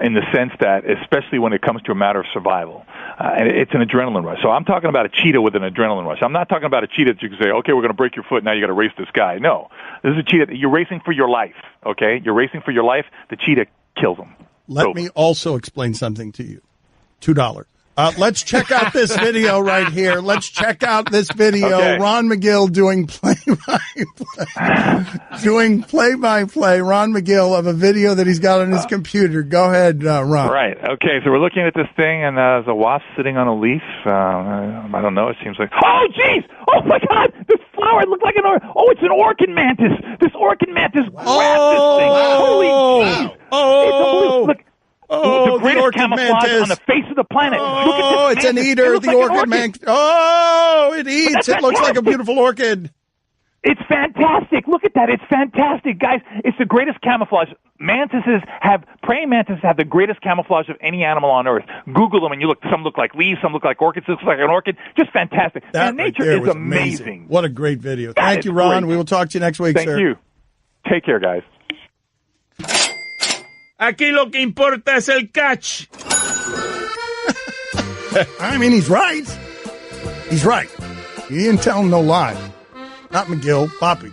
in the sense that, especially when it comes to a matter of survival, and it's an adrenaline rush. So I'm talking about a cheetah with an adrenaline rush. I'm not talking about a cheetah that you can say, okay, we're going to break your foot, now you got to race this guy. No, this is a cheetah. You're racing for your life, okay? You're racing for your life. The cheetah kills him. Let me also explain something to you. $2. Let's check out this video right here. Let's check out this video. Okay. Ron Magill doing play-by-play. Ron Magill of a video that he's got on his computer. Go ahead, Ron. Right. Okay, so we're looking at this thing, and there's a wasp sitting on a leaf. I don't know. It seems like... Oh, jeez! Oh, my God! This flower looked like an orchid. Oh, it's an orchid mantis. This orchid mantis grabbed this thing. Holy jeez! Oh! Look. Oh, the greatest camouflage mantis. on the face of the planet. Oh, look at this it's an eater. The orchid mantis. Oh, it eats. It looks like a beautiful orchid. It's fantastic. Look at that. It's fantastic, guys. It's the greatest camouflage. Praying mantises have the greatest camouflage of any animal on Earth. Google them and you look. Some look like leaves. Some look like orchids. This looks like an orchid. Just fantastic. That nature right is amazing. What a great video. Thank you, Ron. Great. We will talk to you next week, Thank sir. you. Take care, guys. Aquí lo que importa es el catch. I mean, he's right. He's right. He didn't tell him no lie. Not Magill, Poppy.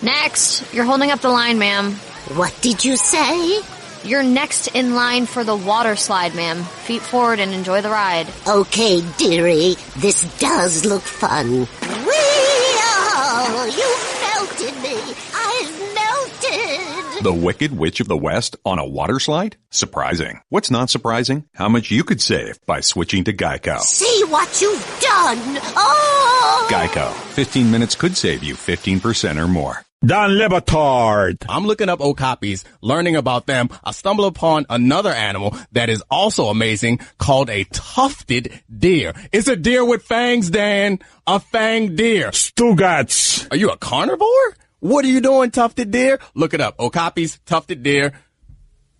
Next. You're holding up the line, ma'am. What did you say? You're next in line for the water slide, ma'am. Feet forward and enjoy the ride. Okay, dearie. This does look fun. Whee-oh! You melted me. I've melted. The Wicked Witch of the West on a water slide? Surprising. What's not surprising? How much you could save by switching to Geico. See what you've done. Oh! Geico. 15 minutes could save you 15% or more. Don Batard. I'm looking up okapis, learning about them. I stumble upon another animal that is also amazing called a tufted deer. It's a deer with fangs, Dan. A fanged deer. Stugotz. Are you a carnivore? What are you doing, tufted deer? Look it up. Okapis, tufted deer.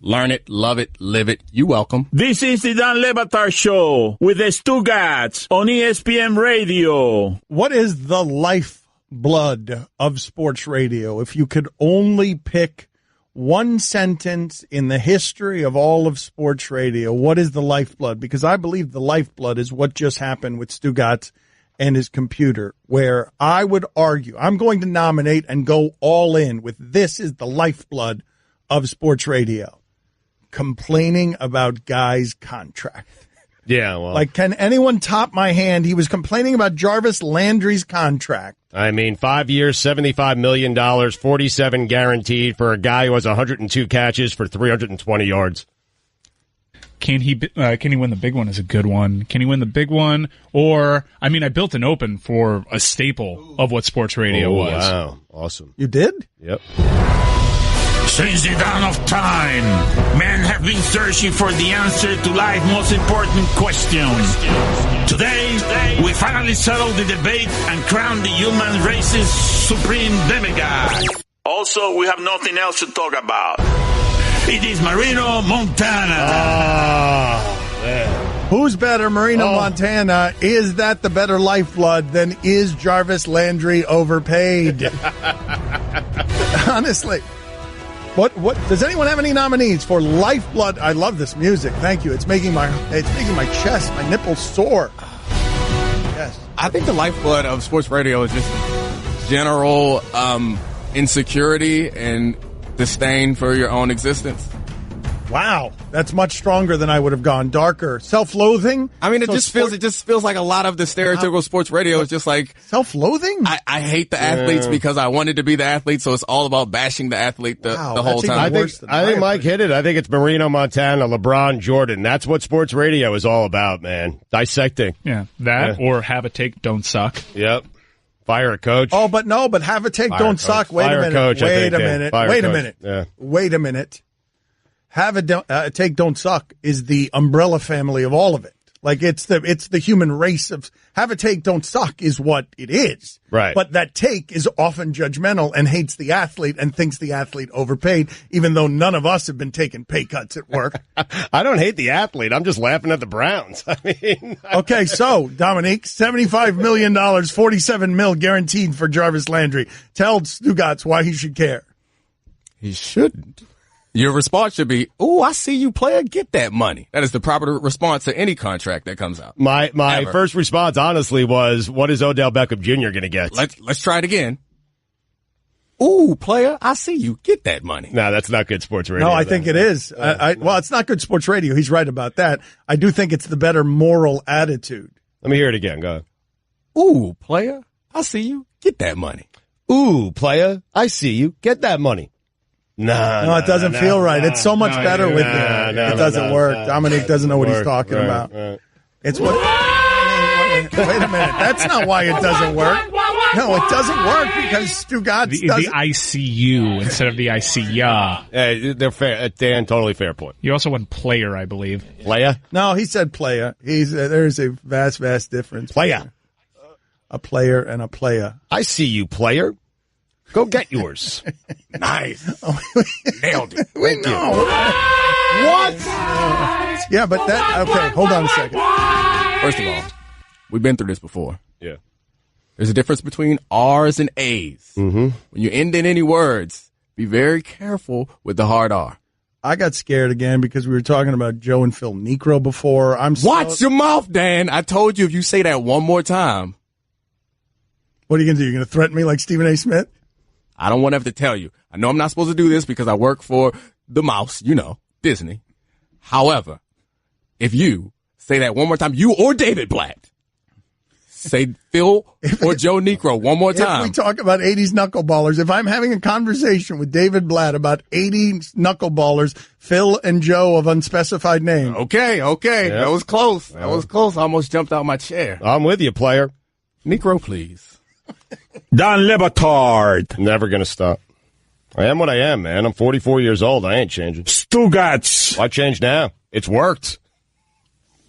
Learn it, love it, live it. You welcome. This is the Don Batard Show with the Stugotz on ESPN Radio. What is the life lifeblood of sports radio. If you could only pick one sentence in the history of all of sports radio, what is the lifeblood? Because I believe the lifeblood is what just happened with Stugotz and his computer, where I would argue, I'm going to nominate and go all in with this is the lifeblood of sports radio. Complaining about guys' contract. Yeah, well. Like, can anyone top my hand? He was complaining about Jarvis Landry's contract. I mean, 5 years, $75 million, 47 guaranteed for a guy who has 102 catches for 320 yards. Can he win the big one is a good one. Can he win the big one? Or, I mean, I built an open for a staple of what sports radio was. Wow. Awesome. You did? Yep. Since the dawn of time, men have been searching for the answer to life's most important question. Today, we finally settled the debate and crowned the human race's supreme demigod. Also, we have nothing else to talk about. It is Marino Montana. Who's better, Marino Montana? Is that the better lifeblood than is Jarvis Landry overpaid? Honestly. What does anyone have any nominees for lifeblood? I love this music. Thank you. It's making my chest, my nipples sore. Yes. I think the lifeblood of sports radio is just general insecurity and disdain for your own existence. Wow, that's much stronger than I would have gone. Darker, self-loathing. I mean, it just feels like a lot of the stereotypical sports radio is just like self-loathing. I hate the athletes because I wanted to be the athlete, so it's all about bashing the athlete the whole time. I think Mike hit it. I think it's Marino Montana, LeBron, Jordan. That's what sports radio is all about, man. Dissecting. Yeah, or have a take, don't suck. Yep. Fire a coach. Oh, but have a take, don't suck. Wait a minute. Coach, Wait a minute. Wait a minute. Yeah. Wait a minute. Have a take, don't suck is the umbrella family of all of it. Like it's the human race of have a take, don't suck is what it is. Right. But that take is often judgmental and hates the athlete and thinks the athlete overpaid, even though none of us have been taking pay cuts at work. I don't hate the athlete. I'm just laughing at the Browns. I mean, okay, so Domonique, $75 million, $47 million guaranteed for Jarvis Landry. Tell Stugotz why he should care. He shouldn't. Your response should be, "Ooh, I see you, player. Get that money." That is the proper response to any contract that comes out. My first response, honestly, was, "What is Odell Beckham Jr. going to get?" Let's try it again. Ooh, player, I see you. Get that money. No, that's not good sports radio. No, I think it is. Well, it's not good sports radio. He's right about that. I do think it's the better moral attitude. Let me hear it again. Go ahead. Ooh, player, I see you. Get that money. Ooh, player, I see you. Get that money. No, it doesn't feel right. It's so much better with it. It doesn't work. Domonique doesn't know what he's talking about. It's what. Wait a minute. That's not why it doesn't work. No, it doesn't work because Stugotz doesn't. The ICU instead of the ICYA. They're fair. Dan, totally fair point. You also went player, I believe. Player? No, he said player. There's a vast difference. Player. A player and a player. I see you, player. Go get yours. Nice. Nailed it. We know. What? Yeah, but okay, hold on a second. First of all, we've been through this before. Yeah. There's a difference between R's and A's. Mm-hmm. When you end in any words, be very careful with the hard R. I got scared again because we were talking about Joe and Phil Necro before. Watch your mouth, Dan. I told you if you say that one more time. What are you going to do? You're going to threaten me like Stephen A. Smith? I don't want to have to tell you. I know I'm not supposed to do this because I work for the mouse, Disney. However, if you say that one more time, you or David Blatt, say Phil or Joe Necro one more time. If we talk about 80s knuckleballers, if I'm having a conversation with David Blatt about 80s knuckleballers, Phil and Joe of unspecified name. Okay. Yep. That was close. I almost jumped out my chair. I'm with you, player. Necro, please. Don Batard. Never going to stop. I am what I am, man. I'm 44 years old. I ain't changing. Stugotz. Why change now? It's worked.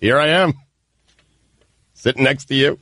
Here I am. Sitting next to you.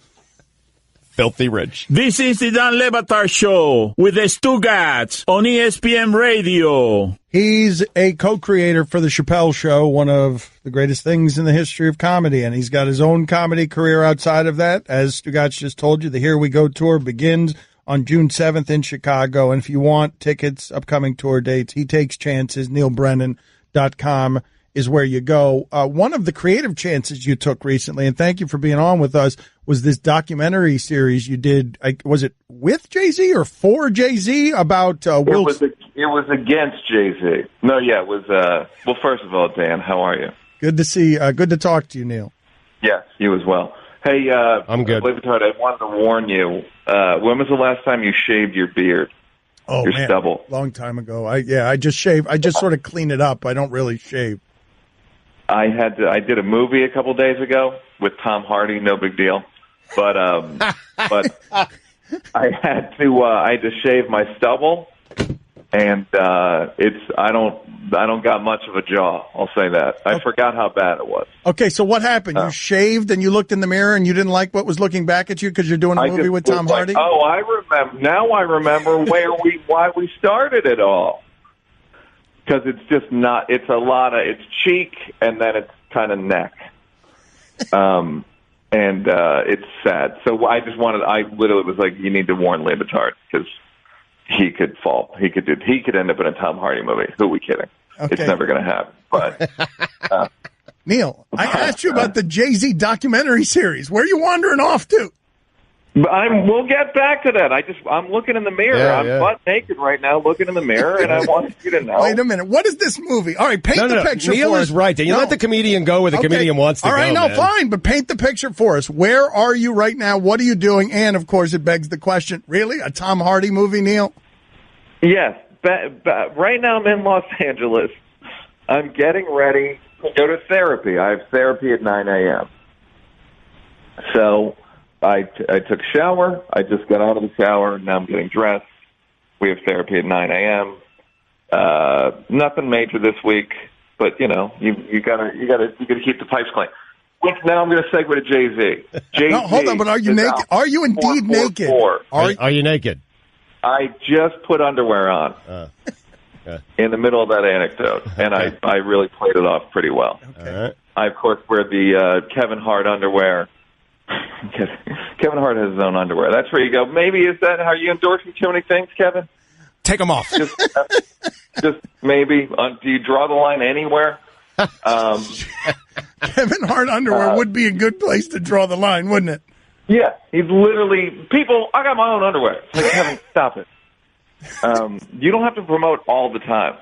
Filthy rich. This is the Don Batard Show with the Stugotz on ESPN Radio. He's a co-creator for The Chappelle Show, one of the greatest things in the history of comedy, and he's got his own comedy career outside of that. As Stugotz just told you, the Here We Go tour begins on June 7th in Chicago. And if you want tickets, upcoming tour dates, He Takes Chances, NealBrennan.com is where you go. One of the creative chances you took recently, and thank you for being on with us, was this documentary series you did. Was it with Jay-Z or for Jay-Z about Will? It was against Jay-Z. No, yeah, it was. Well, first of all, Dan, how are you? Good to see. Good to talk to you, Neal. Yes, you as well. Hey, I'm good. Batard, I wanted to warn you. When was the last time you shaved your beard? Oh, your man, stubble. Long time ago. I just shave. I just sort of clean it up. I don't really shave. I did a movie a couple days ago with Tom Hardy. No big deal, but I had to shave my stubble, and I don't got much of a jaw. I'll say that. I forgot how bad it was. Okay, so what happened? You shaved and you looked in the mirror and you didn't like what was looking back at you because you're doing a movie with Tom Hardy? Oh, I remember. Now I remember why we started it all. Because it's just not. It's it's cheek and then it's kind of neck, and it's sad. So I literally was like, you need to warn Le Batard because he could fall. He could end up in a Tom Hardy movie. Who are we kidding? Okay. It's never going to happen. But Neal, I asked you about the Jay-Z documentary series. Where are you wandering off to? We'll get back to that. I'm looking in the mirror. I'm butt naked right now, looking in the mirror, and I want you to know. Wait a minute. What is this movie? All right, paint the picture Neal for us. is right. Then you let the comedian go where the comedian wants to go. All right, man. fine, but paint the picture for us. Where are you right now? What are you doing? And, of course, it begs the question, really? A Tom Hardy movie, Neal? Yes. Right now I'm in Los Angeles. I'm getting ready to go to therapy. I have therapy at 9 a.m. So I took a shower. I just got out of the shower. Now I'm getting dressed. We have therapy at 9 a.m. Nothing major this week, but you gotta keep the pipes clean. Now I'm going to segue to Jay-Z. Jay-Z. No, hold on, but are you naked? Are you indeed naked? Are you naked? I just put underwear on in the middle of that anecdote, and I really played it off pretty well. Okay. I, of course, wear the Kevin Hart underwear. Kevin Hart has his own underwear. That's where you go. Maybe are you endorsing too many things, Kevin? Take them off. Just maybe. Do you draw the line anywhere? Kevin Hart underwear would be a good place to draw the line, wouldn't it? Yeah, he's literally, people, I got my own underwear. It's like, Kevin, stop it. You don't have to promote all the time.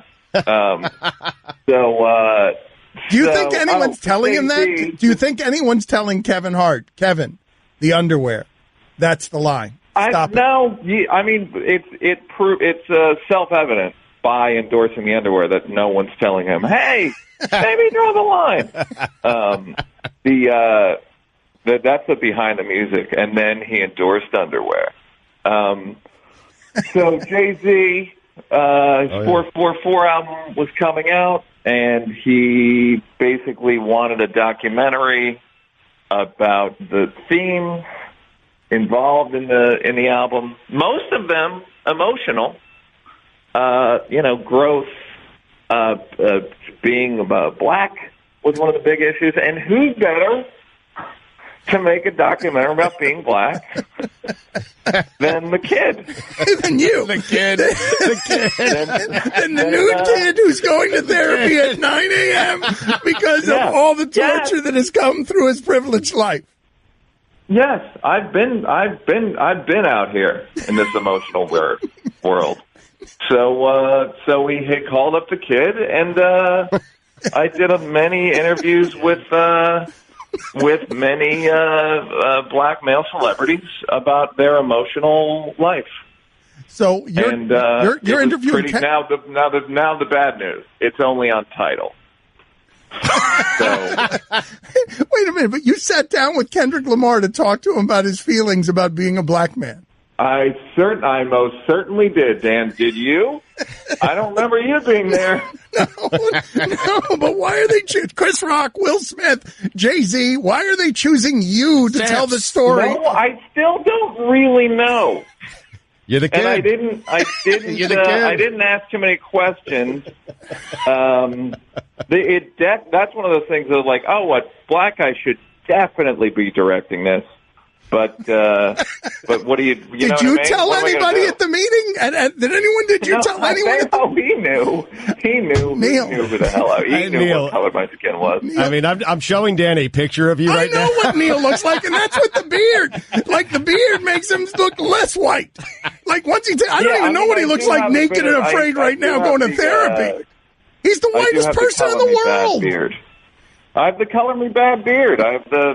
Do you think anyone's telling him that? Do you think anyone's telling Kevin Hart, Kevin, the underwear, that's the line? Stop it. No, I mean, it's self-evident by endorsing the underwear that no one's telling him, hey, maybe draw the line. That's the behind the music, and then he endorsed underwear. So Jay-Z, his 444 album was coming out, and he basically wanted a documentary about the themes involved in the album. Most of them emotional. Growth, being black was one of the big issues, and who's better to make a documentary about being black than the kid. Than you. The kid. And the nude kid who's going to therapy at 9 a.m. because of all the torture that has come through his privileged life. Yes, I've been out here in this emotional world. So we had called up the kid, and I did many interviews with many black male celebrities about their emotional life. So your interview now the bad news. It's only on Tidal. Wait a minute, but you sat down with Kendrick Lamar to talk to him about his feelings about being a black man. I most certainly did, Dan. Did you? I don't remember you being there. No, but why are they Chris Rock, Will Smith, Jay-Z, why are they choosing you to tell the story? No, I still don't really know. You're the kid. And I didn't I didn't ask too many questions. That's one of those things that like, black guy should definitely be directing this. But what do you? Did know you what I mean? tell What am I gonna anybody do? at the meeting? And did anyone? Did you tell anyone? Oh, he knew. Neal. He knew who the hell I. He knew Neal. what color my skin was. I mean, I'm showing Dan a picture of you right now. I know what Neal looks like, and that's with the beard. Like, the beard makes him look less white. Like, once he, I don't even know what he looks like naked and afraid right now going to therapy. He's the whitest person in the world. Beard. I have the color me bad beard. I have the,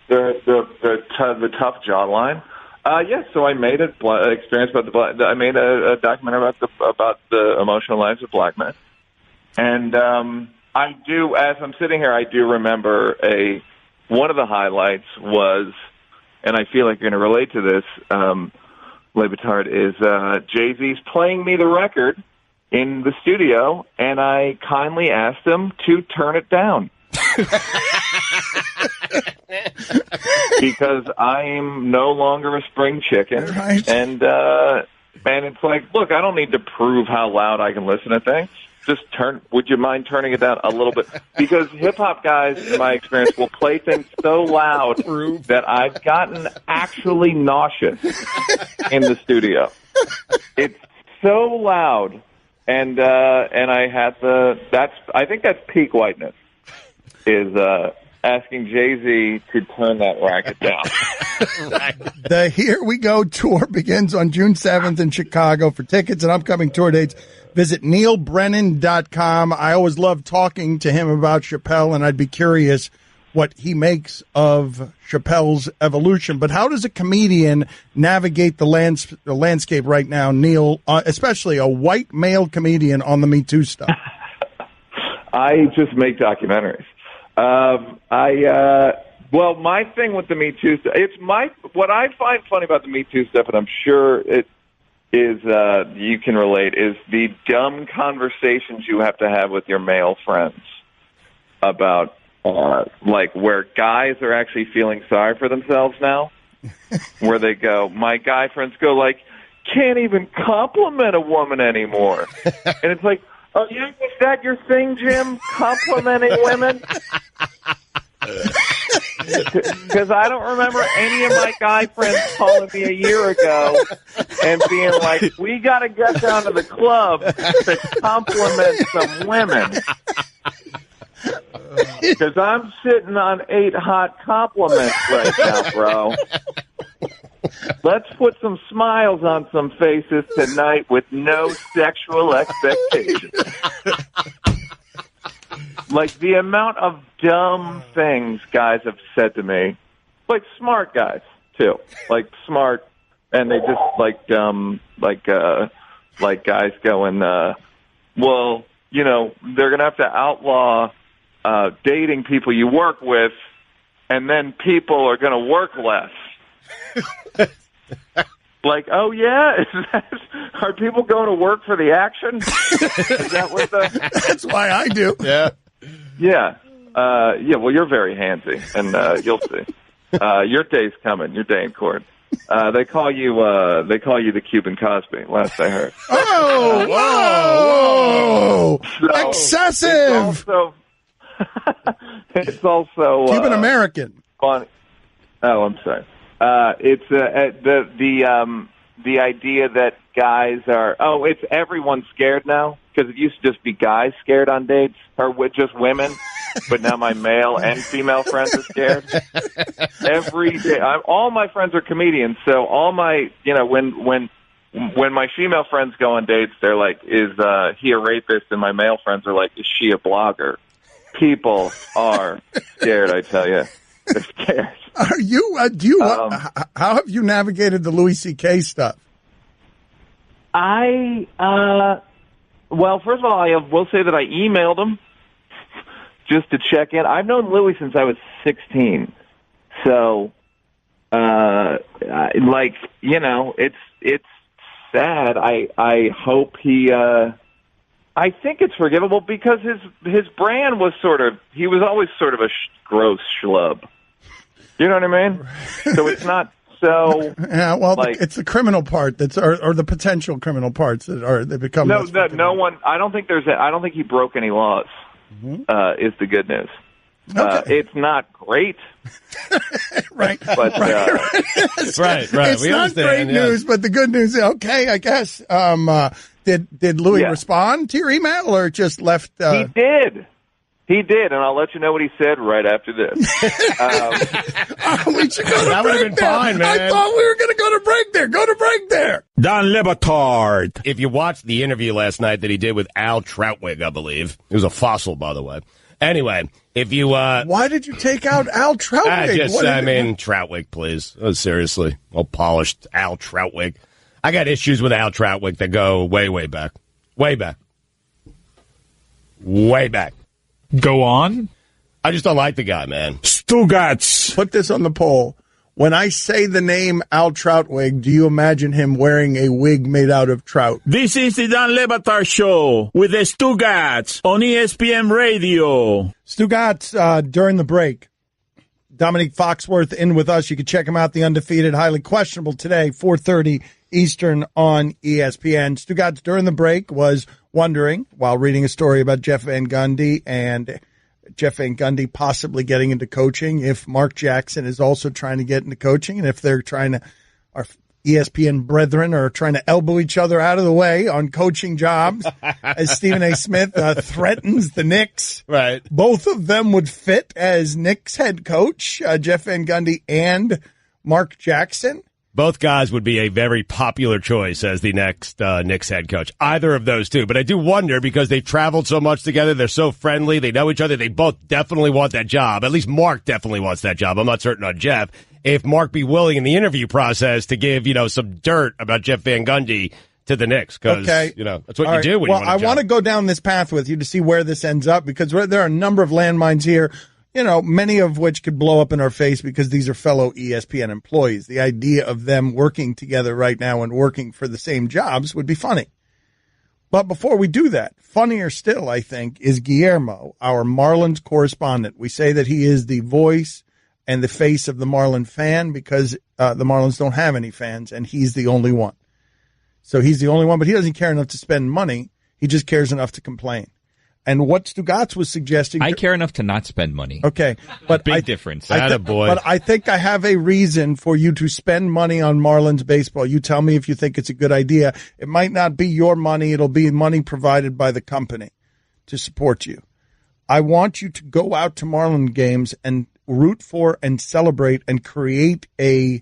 the tough jawline. Yes, so I made an experience about I made a documentary about the emotional lives of black men, and I do. As I'm sitting here, I do remember one of the highlights was, and I feel like you're going to relate to this, Batard, is Jay-Z's playing me the record in the studio, and I kindly asked him to turn it down. Because I'm no longer a spring chicken, right. and it's like, look, I don't need to prove how loud I can listen to things. Just would you mind turning it down a little bit? Because hip-hop guys, in my experience, will play things so loud that I've gotten actually nauseous in the studio. It's so loud, and I had I think that's peak whiteness, is asking Jay-Z to turn that racket down. The Here We Go tour begins on June 7th in Chicago. For tickets and upcoming tour dates, visit neilbrennan.com. I always love talking to him about Chappelle, and I'd be curious what he makes of Chappelle's evolution. But how does a comedian navigate the landscape right now, Neal, especially a white male comedian on the Me Too stuff? I just make documentaries. Well, my thing with the Me Too stuff, what I find funny about the Me Too stuff, and I'm sure it is, you can relate, is the dumb conversations you have to have with your male friends about, like, where guys are actually feeling sorry for themselves now, where they go, my guy friends go, like, can't even compliment a woman anymore. And it's like, oh, yeah, is that your thing, Jim? Complimenting women? Because I don't remember any of my guy friends calling me a year ago and being like, we got to get down to the club to compliment some women. Because I'm sitting on 8 hot compliments right now, bro. Let's put some smiles on some faces tonight with no sexual expectations. Like, the amount of dumb things guys have said to me, like smart guys, too. Like, smart, and they just, like, dumb, like guys going, well, you know, they're going to have to outlaw dating people you work with, and then people are going to work less. Like, oh, yeah? Are people going to work for the action? Is that what That's why I do. Yeah. Yeah. Well, you're very handsy, and you'll see. Your day's coming. Your day in court. They call you the Cuban Cosby, last I heard. Oh, whoa! So excessive! It's also Cuban American. Funny. Oh, I'm sorry. It's the idea that guys are, it's everyone's scared now, because it used to just be guys scared on dates, or with just women, but now my male and female friends are scared. Every day, all my friends are comedians, so all my, when my female friends go on dates, they're like, is he a rapist? And my male friends are like, is she a blogger? People are scared, I tell you. They're scared. Are you? How have you navigated the Louis C.K. stuff? Well, first of all, I will say that I emailed him just to check in. I've known Louis since I was 16, so it's sad. I hope he. I think it's forgivable because his brand was he was always sort of a gross schlub. You know what I mean? So it's not so. Yeah, well, it's the criminal part or the potential criminal parts they become. No one. I don't think he broke any laws. Is the good news. It's not great. Right. But, right. It's We not great understand, news, but the good news is, okay, I guess. Did Louis respond to your email or just left? He did. He did, and I'll let you know what he said right after this. We should go to That would have break been there. fine, man. I thought we were going to go to break there. Go to break there. Don Batard. If you watched the interview last night that he did with Al Troutwig, I believe. He was a fossil, by the way. Anyway, if you... Why did you take out Al Troutwig? Troutwig, please. Oh, seriously. Well polished Al Troutwig. I got issues with Al Troutwig that go way, way back. Way back. Way back. Go on. I just don't like the guy, man. Stugotz. Put this on the poll. When I say the name Al Troutwig, do you imagine him wearing a wig made out of trout? This is the Don Batard Show with the Stugotz on ESPN Radio. Stugotz, during the break, Domonique Foxworth in with us. You can check him out, The Undefeated, Highly Questionable today, 4:30 Eastern on ESPN. Stugotz, during the break, was wondering, while reading a story about Jeff Van Gundy and Jeff Van Gundy possibly getting into coaching, if Mark Jackson is also trying to get into coaching, and if they're trying to, our ESPN brethren are trying to elbow each other out of the way on coaching jobs, as Stephen A. Smith threatens the Knicks. Right. Both of them would fit as Knicks head coach, Jeff Van Gundy and Mark Jackson. Both guys would be a very popular choice as the next Knicks head coach. Either of those two. But I do wonder, because they've traveled so much together, they're so friendly, they know each other, they both definitely want that job. At least Mark definitely wants that job. I'm not certain on Jeff. If Mark be willing in the interview process to give, some dirt about Jeff Van Gundy to the Knicks, because, that's what you do when you want a job. I want to go down this path with you to see where this ends up, because there are a number of landmines here, many of which could blow up in our face because these are fellow ESPN employees. The idea of them working together right now and working for the same jobs would be funny. But before we do that, funnier still, I think, is Guillermo, our Marlins correspondent. We say that he is the voice and the face of the Marlin fan because the Marlins don't have any fans, and he's the only one. So he's the only one, but he doesn't care enough to spend money. He just cares enough to complain. And what Stugotz was suggesting... I care enough to not spend money. Okay. But Big difference. Attaboy. But I think I have a reason for you to spend money on Marlins baseball. You tell me if you think it's a good idea. It might not be your money. It'll be money provided by the company to support you. I want you to go out to Marlin games and root for and celebrate and create a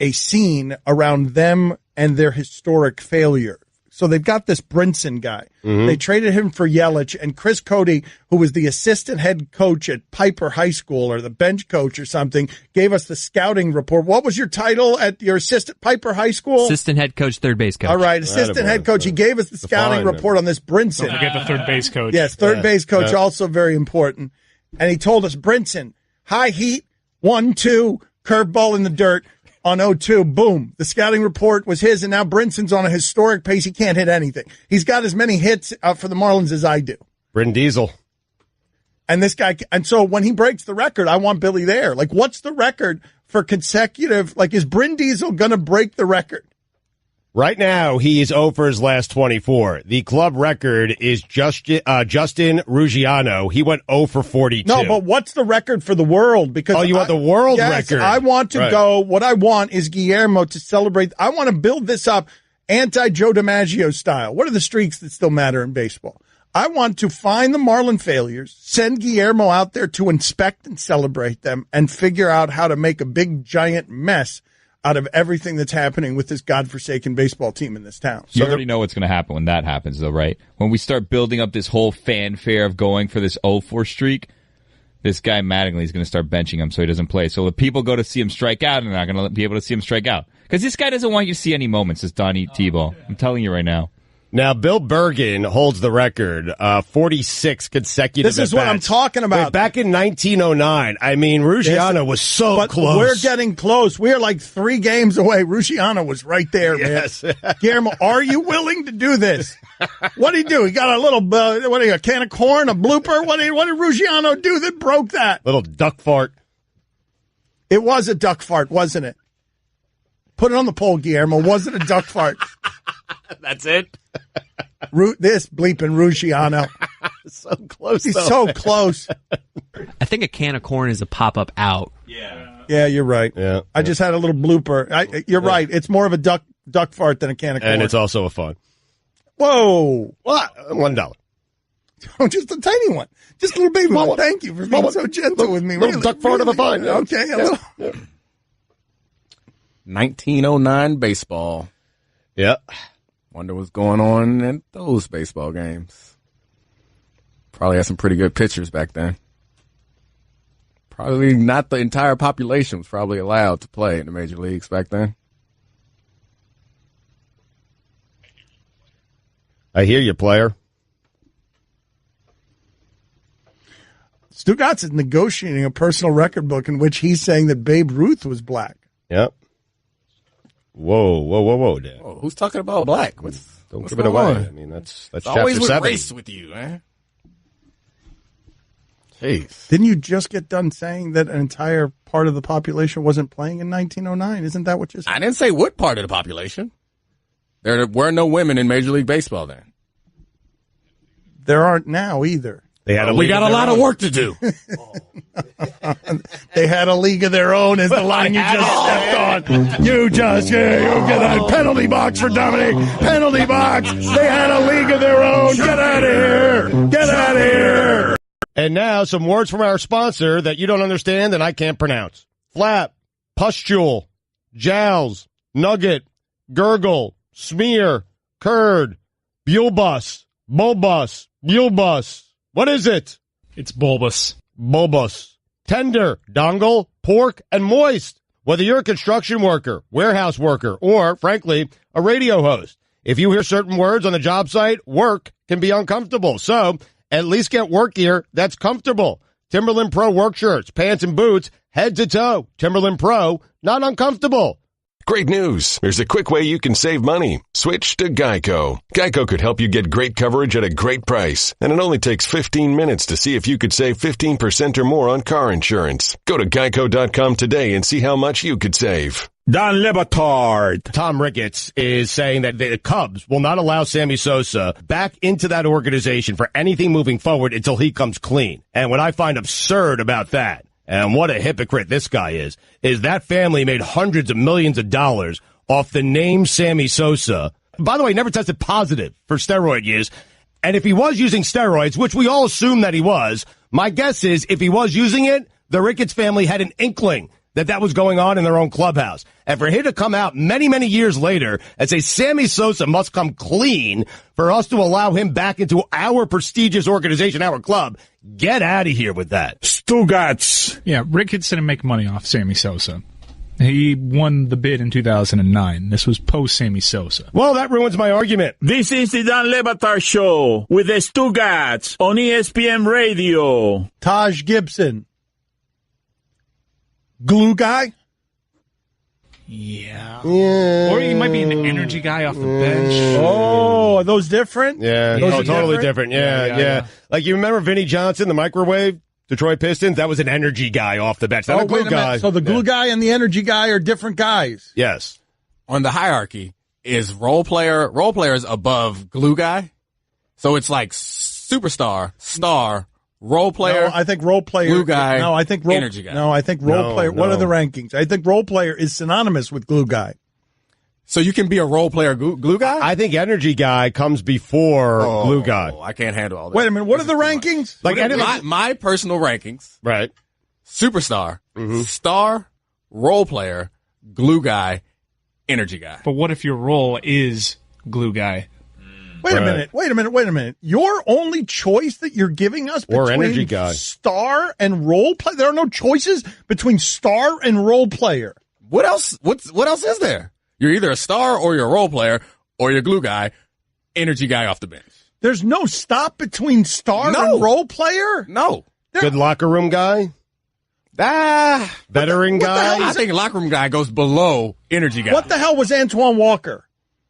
scene around them and their historic failure. So they've got this Brinson guy. Mm-hmm. They traded him for Yelich, and Chris Cody, who was the assistant head coach at Piper High School or the bench coach or something, gave us the scouting report. What was your title at your assistant Piper High School? Assistant head coach, third base coach. All right, assistant head coach. He gave us the scouting report on this Brinson. Don't forget the third base coach. Yes, third base coach, also very important. And he told us, Brinson, high heat, 1-2, curveball in the dirt. On 0-2, boom. The scouting report was his, and now Brinson's on a historic pace. He can't hit anything. He's got as many hits for the Marlins as I do. Bryn Diesel. And this guy, and so when he breaks the record, I want Billy there. Like, what's the record for consecutive, is Bryn Diesel going to break the record? Right now, he is 0 for his last 24. The club record is Justin Ruggiano. He went 0 for 42. No, but what's the record for the world? Because you want the world record? I want to go. What I want is Guillermo to celebrate. I want to build this up anti-Joe DiMaggio style. What are the streaks that still matter in baseball? I want to find the Marlin failures, send Guillermo out there to inspect and celebrate them, and figure out how to make a big, giant mess out of everything that's happening with this godforsaken baseball team in this town. You already know what's going to happen when that happens, though, right? When we start building up this whole fanfare of going for this 0-4 streak, this guy Mattingly is going to start benching him so he doesn't play. So the people go to see him strike out, and they're not going to be able to see him strike out. Because this guy doesn't want you to see any moments, this Donnie Tebow. I'm telling you right now. Now, Bill Bergen holds the record, 46 consecutive This is what I'm talking about. Wait, back in 1909, Ruggiano was so close. We're getting close. We're like 3 games away. Ruggiano was right there, yes. Man. Guillermo, are you willing to do this? What did he do? He got a little, a can of corn, a blooper? What did Ruggiano do that broke that? Little duck fart. It was a duck fart, wasn't it? Put it on the poll, Guillermo. Was it a duck fart? That's it? This bleeping Ruggiano. So close. He's so close. I think a can of corn is a pop-up out. Yeah, you're right. Yeah. I just had a little blooper. You're right. It's more of a duck fart than a can of corn. And it's also a fun. Whoa. What? $1. Oh, just a tiny one. Just a little baby one. Thank you for being so gentle with me. Little duck fart of a fun. Okay. A little. 1909 baseball. Yep. Wonder what's going on in those baseball games. Probably had some pretty good pitchers back then. Probably not the entire population was probably allowed to play in the major leagues back then. I hear you, player. Stugotz is negotiating a personal record book in which he's saying that Babe Ruth was black. Yep. Whoa, Dad. Oh, who's talking about black? Don't what's give it away. on? I mean, that's it's chapter always with 7. race with you, man. Jeez. Didn't you just get done saying that an entire part of the population wasn't playing in 1909? Isn't that what you said? I didn't say what part of the population. There were no women in Major League Baseball then. There aren't now either. They had we got a lot of work to do. They had a league of their own is the line you just stepped on. You get a penalty box for Dominique. Penalty box. They had a league of their own. Get out of here. Get out of here. And now some words from our sponsor that you don't understand and I can't pronounce. Flap, pustule, jowls, nugget, gurgle, smear, curd, bulbous, bulbous, bulbous. What is it? It's bulbous. Bulbous. Tender, dongle, pork, and moist. Whether you're a construction worker, warehouse worker, or, frankly, a radio host, if you hear certain words on the job site, work can be uncomfortable. So, at least get work gear that's comfortable. Timberland Pro work shirts, pants, and boots, head to toe. Timberland Pro, not uncomfortable. Great news. There's a quick way you can save money. Switch to Geico. Geico could help you get great coverage at a great price. And it only takes 15 minutes to see if you could save 15% or more on car insurance. Go to geico.com today and see how much you could save. Don Le Batard. Tom Ricketts is saying that the Cubs will not allow Sammy Sosa back into that organization for anything moving forward until he comes clean. And what I find absurd about that, and what a hypocrite this guy is that family made hundreds of millions of dollars off the name Sammy Sosa. By the way, never tested positive for steroid use. And if he was using steroids, which we all assume that he was, my guess is if he was using it, the Ricketts family had an inkling that was going on in their own clubhouse. And for him to come out many, many years later and say Sammy Sosa must come clean for us to allow him back into our prestigious organization, our club, get out of here with that. Stugotz. Yeah, Ricketts didn't make money off Sammy Sosa. He won the bid in 2009. This was post-Sammy Sosa. Well, that ruins my argument. This is the Don Le Batard Show with the Stugotz on ESPN Radio. Taj Gibson. Glue guy? Yeah. Or he might be an energy guy off the bench. Oh, are those different? Yeah, those totally different. Yeah. Like, you remember Vinnie Johnson, the microwave, Detroit Pistons? That was an energy guy off the bench, not a glue guy. So the glue guy and the energy guy are different guys. Yes. On the hierarchy, is role player is above glue guy? So it's like superstar, star, role player. No, I think role player. Glue guy. No, I think energy guy. No, I think role player. What are the rankings? I think role player is synonymous with glue guy. So you can be a role player glue guy? I think energy guy comes before glue guy. I can't handle all that. Wait a minute. What are the rankings? Like my personal rankings. Right. Superstar, star, role player, glue guy, energy guy. But what if your role is glue guy? Wait a minute. Your only choice that you're giving us or between energy guy. Star and role player? There are no choices between star and role player. What else? What else is there? You're either a star or you're a role player or you're glue guy, energy guy off the bench. There's no stop between star and role player? No. Good locker room guy? Veteran guy? I think locker room guy goes below energy guy. What the hell was Antoine Walker?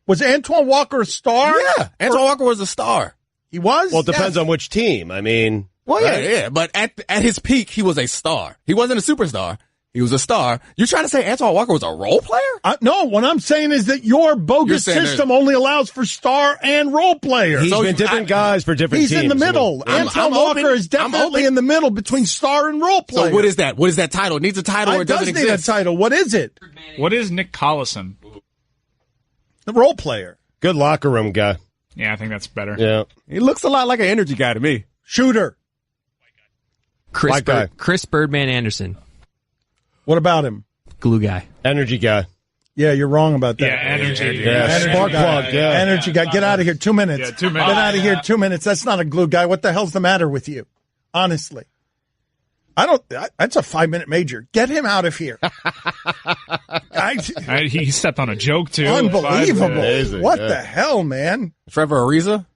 Was Antoine Walker a star? Yeah, Antoine Walker was a star. He was? Well, it depends on which team. I mean... Well, yeah. But at his peak, he was a star. He wasn't a superstar. He was a star. You're trying to say Antoine Walker was a role player? No, what I'm saying is that your bogus system only allows for star and role player. He's been different guys for different teams. He's in the middle. Antoine Walker is definitely in the middle between star and role player. So what is that? What is that title? It needs a title or it doesn't exist? It does need a title. What is it? What is Nick Collison? The role player. Good locker room guy. Yeah, I think that's better. Yeah. He looks a lot like an energy guy to me. Shooter. Chris Birdman Anderson. What about him? Glue guy. Energy guy. Yeah, you're wrong about that. Yeah, energy. Yeah, spark plug. Yeah. Energy guy. Get out of here. 2 minutes. Yeah, 2 minutes. Get out of here. 2 minutes. That's not a glue guy. What the hell's the matter with you? Honestly. That's a 5-minute major. Get him out of here. He stepped on a joke, too. Unbelievable. Amazing, What the hell, man? Trevor Ariza?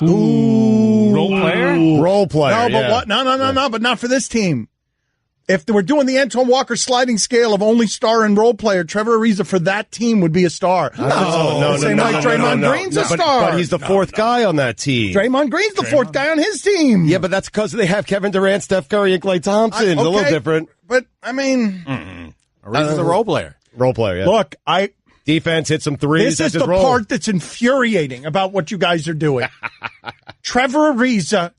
Ooh. Role player? Role player. No, but what? No, but not for this team. If we're doing the Antoine Walker sliding scale of only star and role player, Trevor Ariza for that team would be a star. No. Same like Draymond Green's a star. But he's the fourth guy on that team. Draymond Green's the fourth guy on his team. Yeah, but that's because they have Kevin Durant, Steph Curry, and Klay Thompson. It's a little different. But, I mean... Ariza's a role player. Role player, yeah. Look, defense, hit some threes. This is the part that's infuriating about what you guys are doing. Trevor Ariza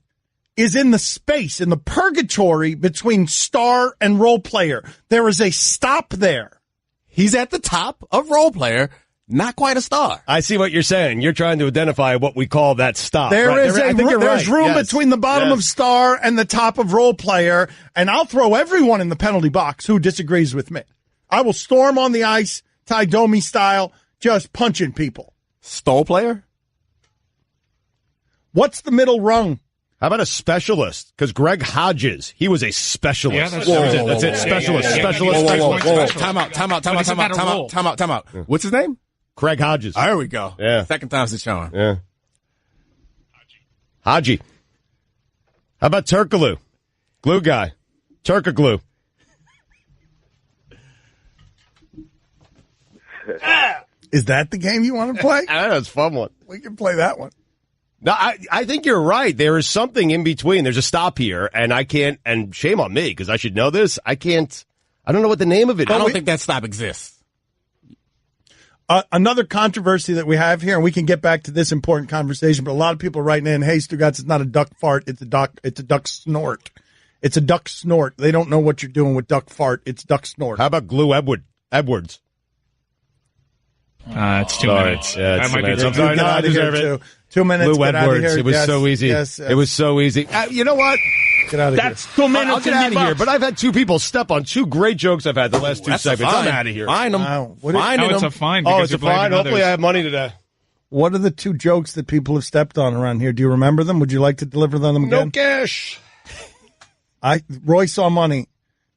is in the space, in the purgatory between star and role player. There is a stop there. He's at the top of role player, not quite a star. I see what you're saying. You're trying to identify what we call that stop. There's room between the bottom of star and the top of role player, and I'll throw everyone in the penalty box who disagrees with me. I will storm on the ice, Ty Domi style, just punching people. Stole player? What's the middle rung? How about a specialist? Because Greg Hodges, he was a specialist. Yeah, that's it. Specialist. Time out. What's his name? Craig Hodges. There we go. Yeah. Second time's the charm. Yeah. Haji. How about Turkaloo? Glue guy. Turkaglue. Is that the game you want to play? That's a fun one. We can play that one. No, I think you're right. There is something in between. There's a stop here, and I can't, and shame on me, because I should know this. I don't know what the name of it is. I don't think that stop exists. Another controversy that we have here, and we can get back to this important conversation, but a lot of people are writing in, hey, Stugotz, it's not a duck fart, it's a duck snort. It's a duck snort. They don't know what you're doing with duck fart. It's duck snort. How about Glue Edwards? It's 2 minutes. Yeah, that might be Get out of here, too. 2 minutes. Glue Get out of Edwards. here. It was so easy. Yes. It was so easy. You know what? Get out of here. That's 2 minutes I'll get out of here. But I've had two people step on two great jokes I've had the last two segments. I'm out of here. Fine them. It's a fine. Oh, it's a fine. Hopefully I have money today. What are the two jokes that people have stepped on around here? Do you remember them? Would you like to deliver them again? No cash. Roy saw money.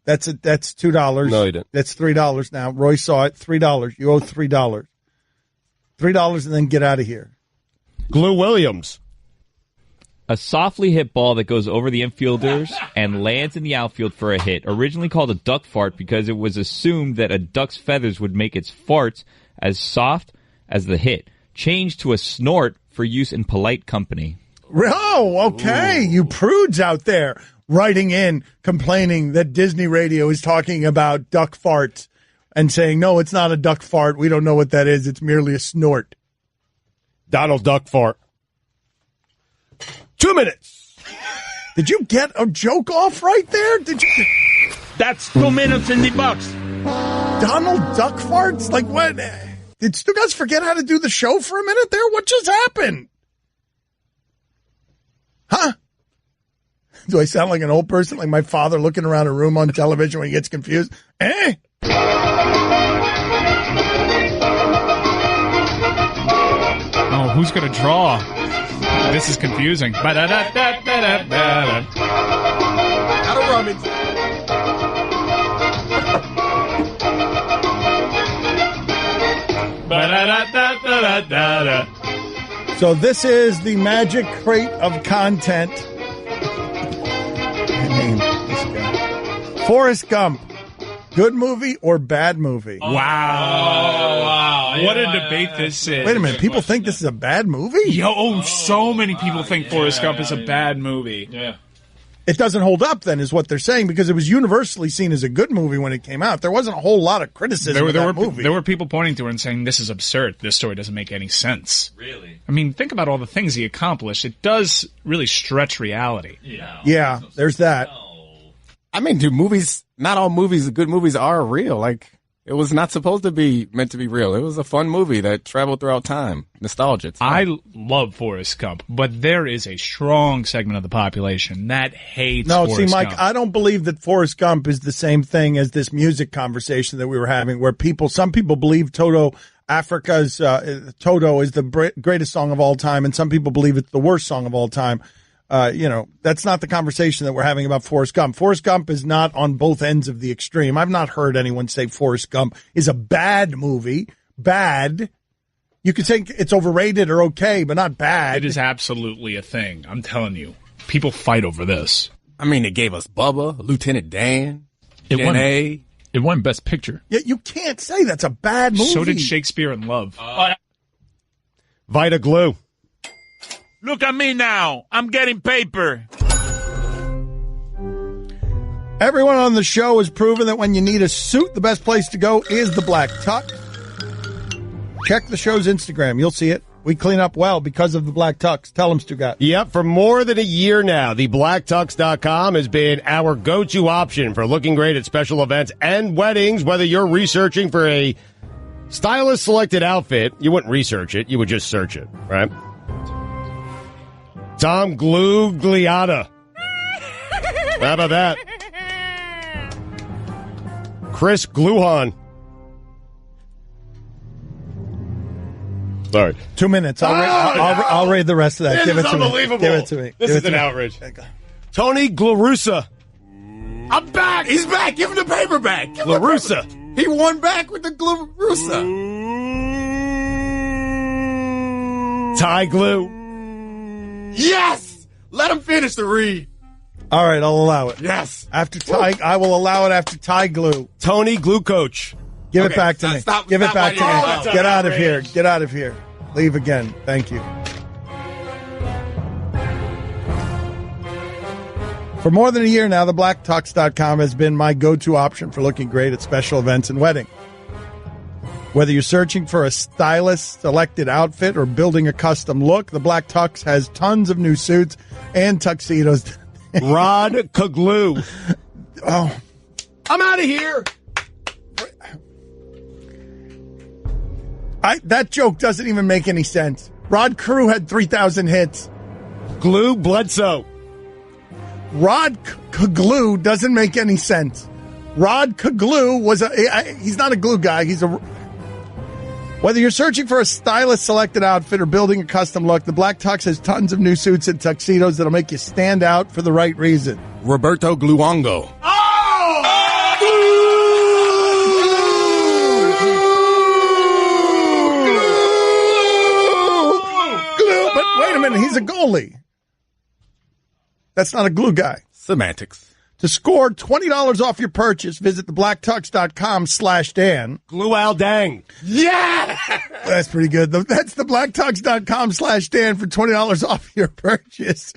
That's $2. No, he didn't. That's $3 now. Roy saw it. $3. You owe $3. $3 and then get out of here. Glue Williams. A softly hit ball that goes over the infielders and lands in the outfield for a hit. Originally called a duck fart because it was assumed that a duck's feathers would make its farts as soft as the hit. Changed to a snort for use in polite company. Oh, okay. Ooh. You prudes out there writing in, complaining that Disney Radio is talking about duck farts and saying, no, it's not a duck fart. We don't know what that is. It's merely a snort. Donald Duck Fart. 2 minutes. Did you get a joke off right there? Did you? That's 2 minutes in the box. Donald Duck Farts? Like what? Did Stugotz forget how to do the show for a minute there? What just happened? Huh? Do I sound like an old person, like my father looking around a room on television when he gets confused? Eh? Oh, who's going to draw? This is confusing. Out of rummage. So this is the magic crate of content. Forrest Gump. Good movie or bad movie? Wow. What a debate this is. Wait a minute. People think this is a bad movie? So many people think Forrest Gump is a bad movie. Yeah. It doesn't hold up, then, is what they're saying, because it was universally seen as a good movie when it came out. There wasn't a whole lot of criticism of that movie. There were people pointing to it and saying, this is absurd. This story doesn't make any sense. Really? I mean, think about all the things he accomplished. It does really stretch reality. Yeah, there's that. I mean, not all good movies are real. Like, it was not supposed to be meant to be real. It was a fun movie that traveled throughout time. Nostalgia. I love Forrest Gump, but there is a strong segment of the population that hates Forrest Gump. Mike, I don't believe that Forrest Gump is the same thing as this music conversation that we were having, where some people believe Toto is the greatest song of all time, and some people believe it's the worst song of all time. That's not the conversation that we're having about Forrest Gump. Forrest Gump is not on both ends of the extreme. I've not heard anyone say Forrest Gump is a bad movie. Bad. You could say it's overrated or okay, but not bad. It is absolutely a thing. I'm telling you. People fight over this. I mean, it gave us Bubba, Lieutenant Dan, DNA. It won Best Picture. Yeah, you can't say that's a bad movie. So did Shakespeare in Love. Vita Glue. Look at me now. I'm getting paper. Everyone on the show has proven that when you need a suit, the best place to go is the Black Tux. Check the show's Instagram. You'll see it. We clean up well because of the Black Tux. Tell them, Stugotz. Yep, for more than a year now, the blacktux.com has been our go-to option for looking great at special events and weddings. Whether you're researching for a stylist-selected outfit, you wouldn't research it. You would just search it, right? Tom Glugliata. How about that? Chris Gluhan. Sorry. 2 minutes. I'll read the rest of that. This Give is it to unbelievable. me. Give it to me. This is an outrage. Tony Glarusa. I'm back. He's back. Give him the paper back. Glarusa. He won back with the Glarusa. Ty Glue. Yes. Let him finish the read. All right, I'll allow it. Yes. After Ty, I will allow it after Ty Glue. Tony Glue Coach. Give it back to me. Give it back to me. Get out of here. Get out of here. Leave again. Thank you. For more than a year now, the blacktux.com has been my go-to option for looking great at special events and wedding. Whether you're searching for a stylist-selected outfit or building a custom look, the Black Tux has tons of new suits and tuxedos. Rod Kaglu. Oh, I'm out of here. That joke doesn't even make any sense. Rod Carew had 3,000 hits. Glue Bledsoe. Rod Kaglu doesn't make any sense. Rod Kaglu he's not a glue guy. Whether you're searching for a stylist-selected outfit or building a custom look, the Black Tux has tons of new suits and tuxedos that'll make you stand out for the right reason. Roberto Gluongo. Glue, but wait a minute, he's a goalie. That's not a glue guy. Semantics. To score $20 off your purchase, visit theblacktux.com/Dan. Glue Al Dang. Yeah! That's pretty good. That's theblacktux.com/Dan for $20 off your purchase.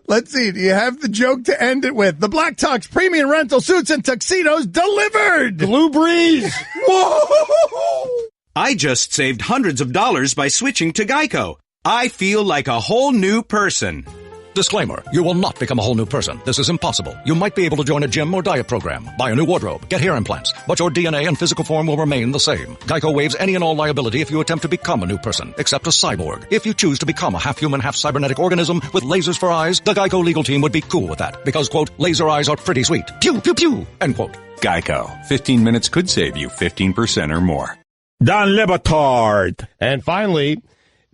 Let's see. Do you have the joke to end it with? The Black Tux premium rental suits and tuxedos delivered. Glue Breeze. Whoa! I just saved hundreds of dollars by switching to Geico. I feel like a whole new person. Disclaimer, you will not become a whole new person. This is impossible. You might be able to join a gym or diet program, buy a new wardrobe, get hair implants, but your DNA and physical form will remain the same. Geico waives any and all liability if you attempt to become a new person, except a cyborg. If you choose to become a half-human, half-cybernetic organism with lasers for eyes, the Geico legal team would be cool with that, because, quote, laser eyes are pretty sweet. Pew, pew, pew, end quote. Geico. 15 minutes could save you 15% or more. Don Le Batard. And finally,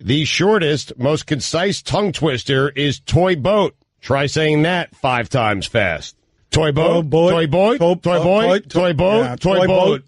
the shortest, most concise tongue twister is toy boat. Try saying that 5 times fast. Toy boat, toy boat, toy boat, toy boat, toy boat.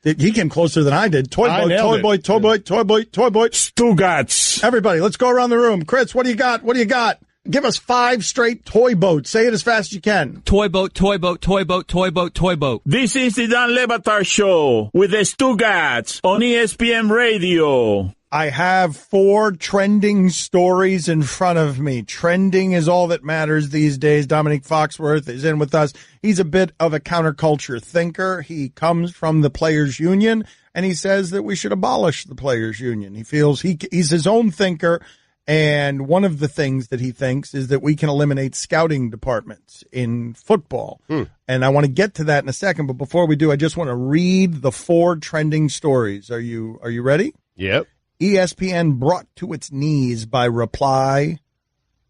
He came closer than I did. Toy boat, toy boy, toy boy, toy boy, toy boy. Stugotz. Everybody, let's go around the room. Chris, what do you got? What do you got? Give us 5 straight toy boats. Say it as fast as you can. Toy boat, toy boat, toy boat, toy boat, toy boat. This is the Don Le Batard Show with the Stugotz on ESPN Radio. I have 4 trending stories in front of me. Trending is all that matters these days. Domonique Foxworth is in with us. He's a bit of a counterculture thinker. He comes from the Players Union, and he says that we should abolish the Players Union. He feels he's his own thinker, and one of the things that he thinks is that we can eliminate scouting departments in football. And I want to get to that in a second, but before we do, I just want to read the 4 trending stories. Are you ready? Yep. ESPN brought to its knees by Reply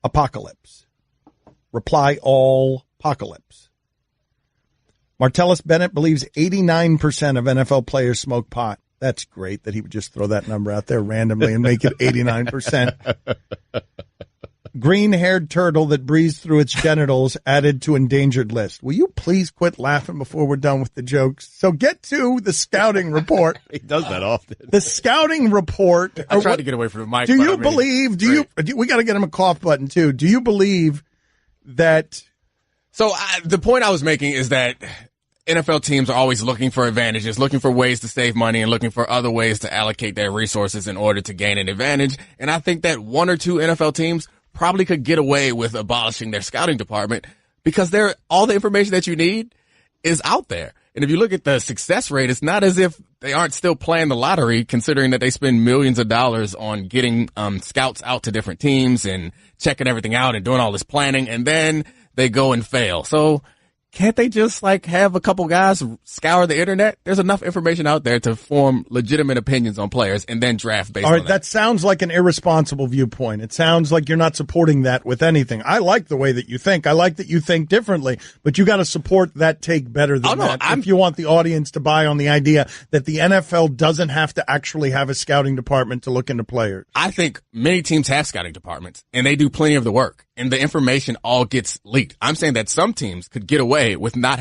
Apocalypse. Reply All Apocalypse. Martellus Bennett believes 89% of NFL players smoke pot. That's great that he would just throw that number out there randomly and make it 89%. Green-haired turtle that breathes through its genitals added to endangered list. Will you please quit laughing before we're done with the jokes? So get to the scouting report. He does that often. The scouting report. I tried to get away from the mic. Do you believe, we got to get him a cough button too. Do you believe that? So the point I was making is that NFL teams are always looking for advantages, looking for ways to save money and looking for other ways to allocate their resources in order to gain an advantage. And I think that 1 or 2 NFL teams probably could get away with abolishing their scouting department because all the information that you need is out there. And if you look at the success rate, it's not as if they aren't still playing the lottery, considering that they spend millions of dollars on getting scouts out to different teams and checking everything out and doing all this planning, and then they go and fail. So can't they just have a couple guys scour the internet? There's enough information out there to form legitimate opinions on players and then draft based on that. All right, that sounds like an irresponsible viewpoint. It sounds like you're not supporting that with anything. I like the way that you think. I like that you think differently, but you got to support that take better than that if you want the audience to buy on the idea that the NFL doesn't have to actually have a scouting department to look into players. I think many teams have scouting departments, and they do plenty of the work, and the information all gets leaked. I'm saying that some teams could get away with not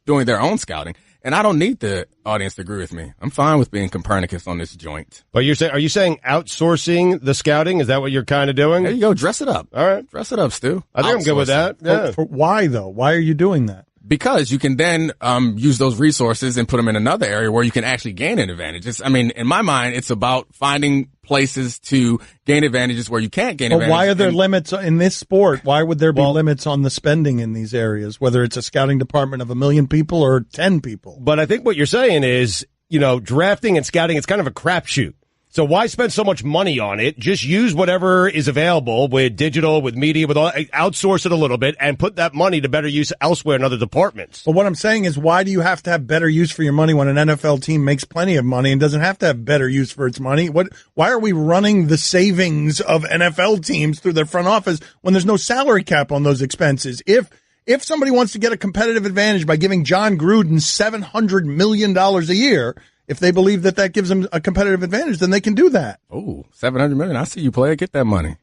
doing their own scouting, and I don't need the audience to agree with me. I'm fine with being Copernicus on this joint. But are you saying outsourcing the scouting? Is that what you're kind of doing? There you go. Dress it up. All right. Dress it up, Stu. I think I'm good with that. Yeah. Why, though? Why are you doing that? Because you can then use those resources and put them in another area where you can actually gain an advantage. In my mind, it's about finding places to gain advantages where you can't gain advantages. Why are there limits in this sport? Why would there be limits on the spending in these areas, whether it's a scouting department of 1 million people or 10 people? But I think what you're saying is, drafting and scouting, it's kind of a crapshoot. So why spend so much money on it? Just use whatever is available with digital, with media, outsource it a little bit and put that money to better use elsewhere in other departments. But what I'm saying is, why do you have to have better use for your money when an NFL team makes plenty of money and doesn't have to have better use for its money? Why are we running the savings of NFL teams through their front office when there's no salary cap on those expenses? If somebody wants to get a competitive advantage by giving John Gruden $700 million a year, if they believe that gives them a competitive advantage, then they can do that. Oh, $700 million. I see you, player. Get that money.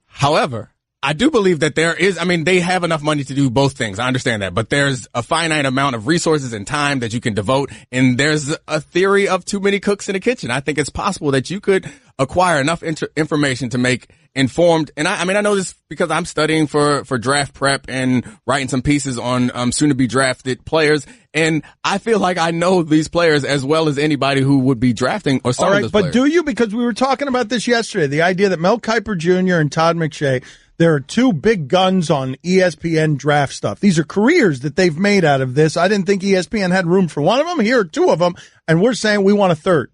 However, I do believe that they have enough money to do both things. I understand that. But there's a finite amount of resources and time that you can devote. And there's a theory of too many cooks in the kitchen. I think it's possible that you could acquire enough information to make informed. And I know this because I'm studying for draft prep and writing some pieces on soon to be drafted players. And I feel like I know these players as well as anybody who would be drafting or some of those players. But do you? Because we were talking about this yesterday, the idea that Mel Kiper Jr. and Todd McShay, there are 2 big guns on ESPN draft stuff. These are careers that they've made out of this. I didn't think ESPN had room for one of them. Here are 2 of them, and we're saying we want a third.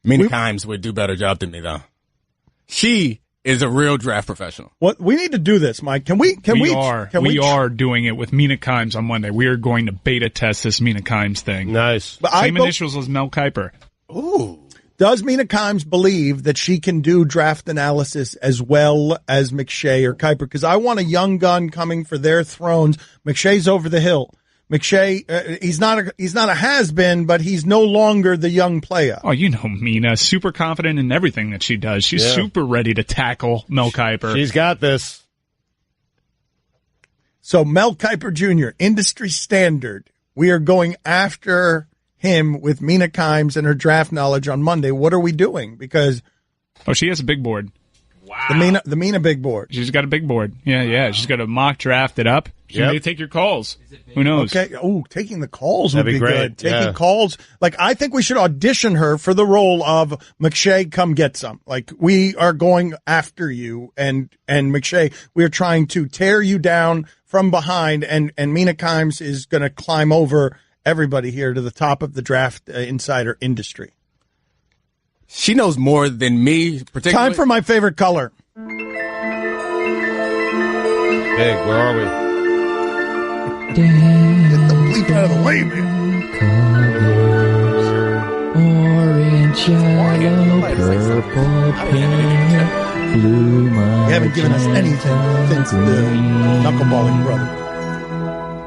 Mina Kimes would do a better job than me, though. She is a real draft professional. What we need to do this, Mike. We are doing it with Mina Kimes on Monday. We are going to beta test this Mina Kimes thing. Nice. Same initials as Mel Kiper. Ooh. Does Mina Kimes believe that she can do draft analysis as well as McShay or Kiper? Because I want a young gun coming for their thrones. McShay's over the hill. McShay, he's not a has-been, but he's no longer the young player. Oh, you know Mina, super confident in everything that she does. She's super ready to tackle Mel Kiper. She's got this. So Mel Kiper Jr., industry standard. We are going after him with Mina Kimes and her draft knowledge on Monday. What are we doing? Because she has a big board. Wow. The Mina big board. She's got a big board. Yeah. She's got a mock drafted up. She may take your calls. Who knows? Okay. Oh, taking the calls would That'd be great. good. Taking calls. Like, I think we should audition her for the role of McShay, come get some. Like, we are going after you. And McShay, we're trying to tear you down from behind. And Mina Kimes is going to climb over everybody here to the top of the draft insider industry. She knows more than me, particularly. Time for my favorite color. Big, where are we? Get the bleep out of the way, man. Orange, yellow, purple, pink, blue. You haven't given us anything since the knuckleballing brother.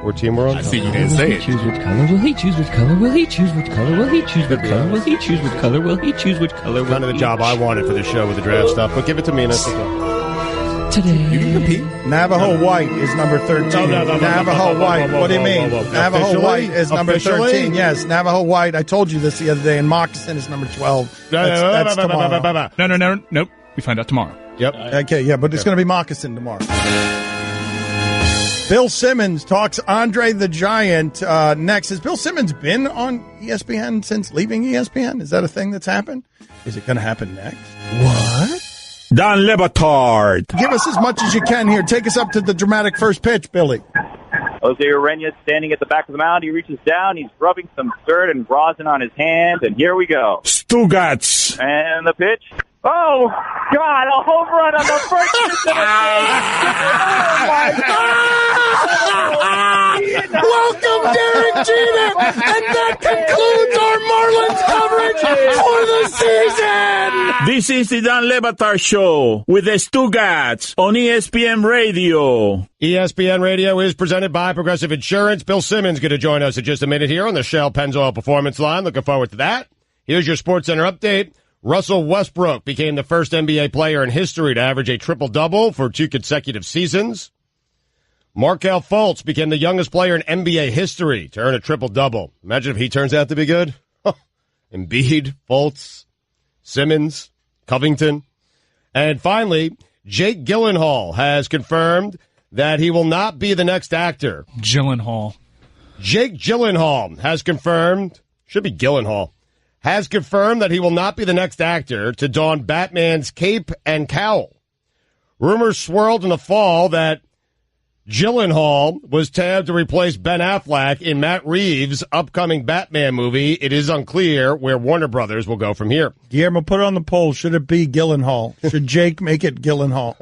What team we're on? I see you didn't say it. Choose which color? Will he choose which color? Will he choose which color? Will he choose which color? Will he choose which color? Will he choose which color? Kind of the job I wanted for the show with the draft stuff, but give it to me. Today. You can compete. Navajo White is number 13. Navajo White. What do you mean? Navajo White is number 13. Yes, Navajo White. I told you this the other day, and Moccasin is number 12. That's tomorrow. No. Nope. We find out tomorrow. Yep. Okay, yeah, but it's going to be Moccasin tomorrow. Bill Simmons talks Andre the Giant next. Has Bill Simmons been on ESPN since leaving ESPN? Is that a thing that's happened? Is it going to happen next? What? Don Le Batard. Give us as much as you can here. Take us up to the dramatic first pitch, Billy. Jose Urena standing at the back of the mound. He reaches down. He's rubbing some dirt and rosin on his hands. And here we go. Stugotz. And the pitch. Oh, God, a home run on the first pitch of the game. Oh, my God. Welcome, Derek Jeter. And that concludes our Marlins coverage for the season. This is the Don Le Batard Show with the Stugotz on ESPN Radio. ESPN Radio is presented by Progressive Insurance. Bill Simmons going to join us in just a minute here on the Shell Pennzoil Performance Line. Looking forward to that. Here's your SportsCenter update. Russell Westbrook became the first NBA player in history to average a triple-double for 2 consecutive seasons. Markelle Fultz became the youngest player in NBA history to earn a triple-double. Imagine if he turns out to be good. Embiid, Fultz, Simmons, Covington. And finally, Jake Gyllenhaal has confirmed that he will not be the next actor. Gyllenhaal. Jake Gyllenhaal has confirmed, should be Gyllenhaal, has confirmed that he will not be the next actor to don Batman's cape and cowl. Rumors swirled in the fall that Gyllenhaal was tabbed to replace Ben Affleck in Matt Reeves' upcoming Batman movie. It is unclear where Warner Brothers will go from here. Guillermo, put it on the poll. Should it be Gyllenhaal? Should Jake make it Gyllenhaal?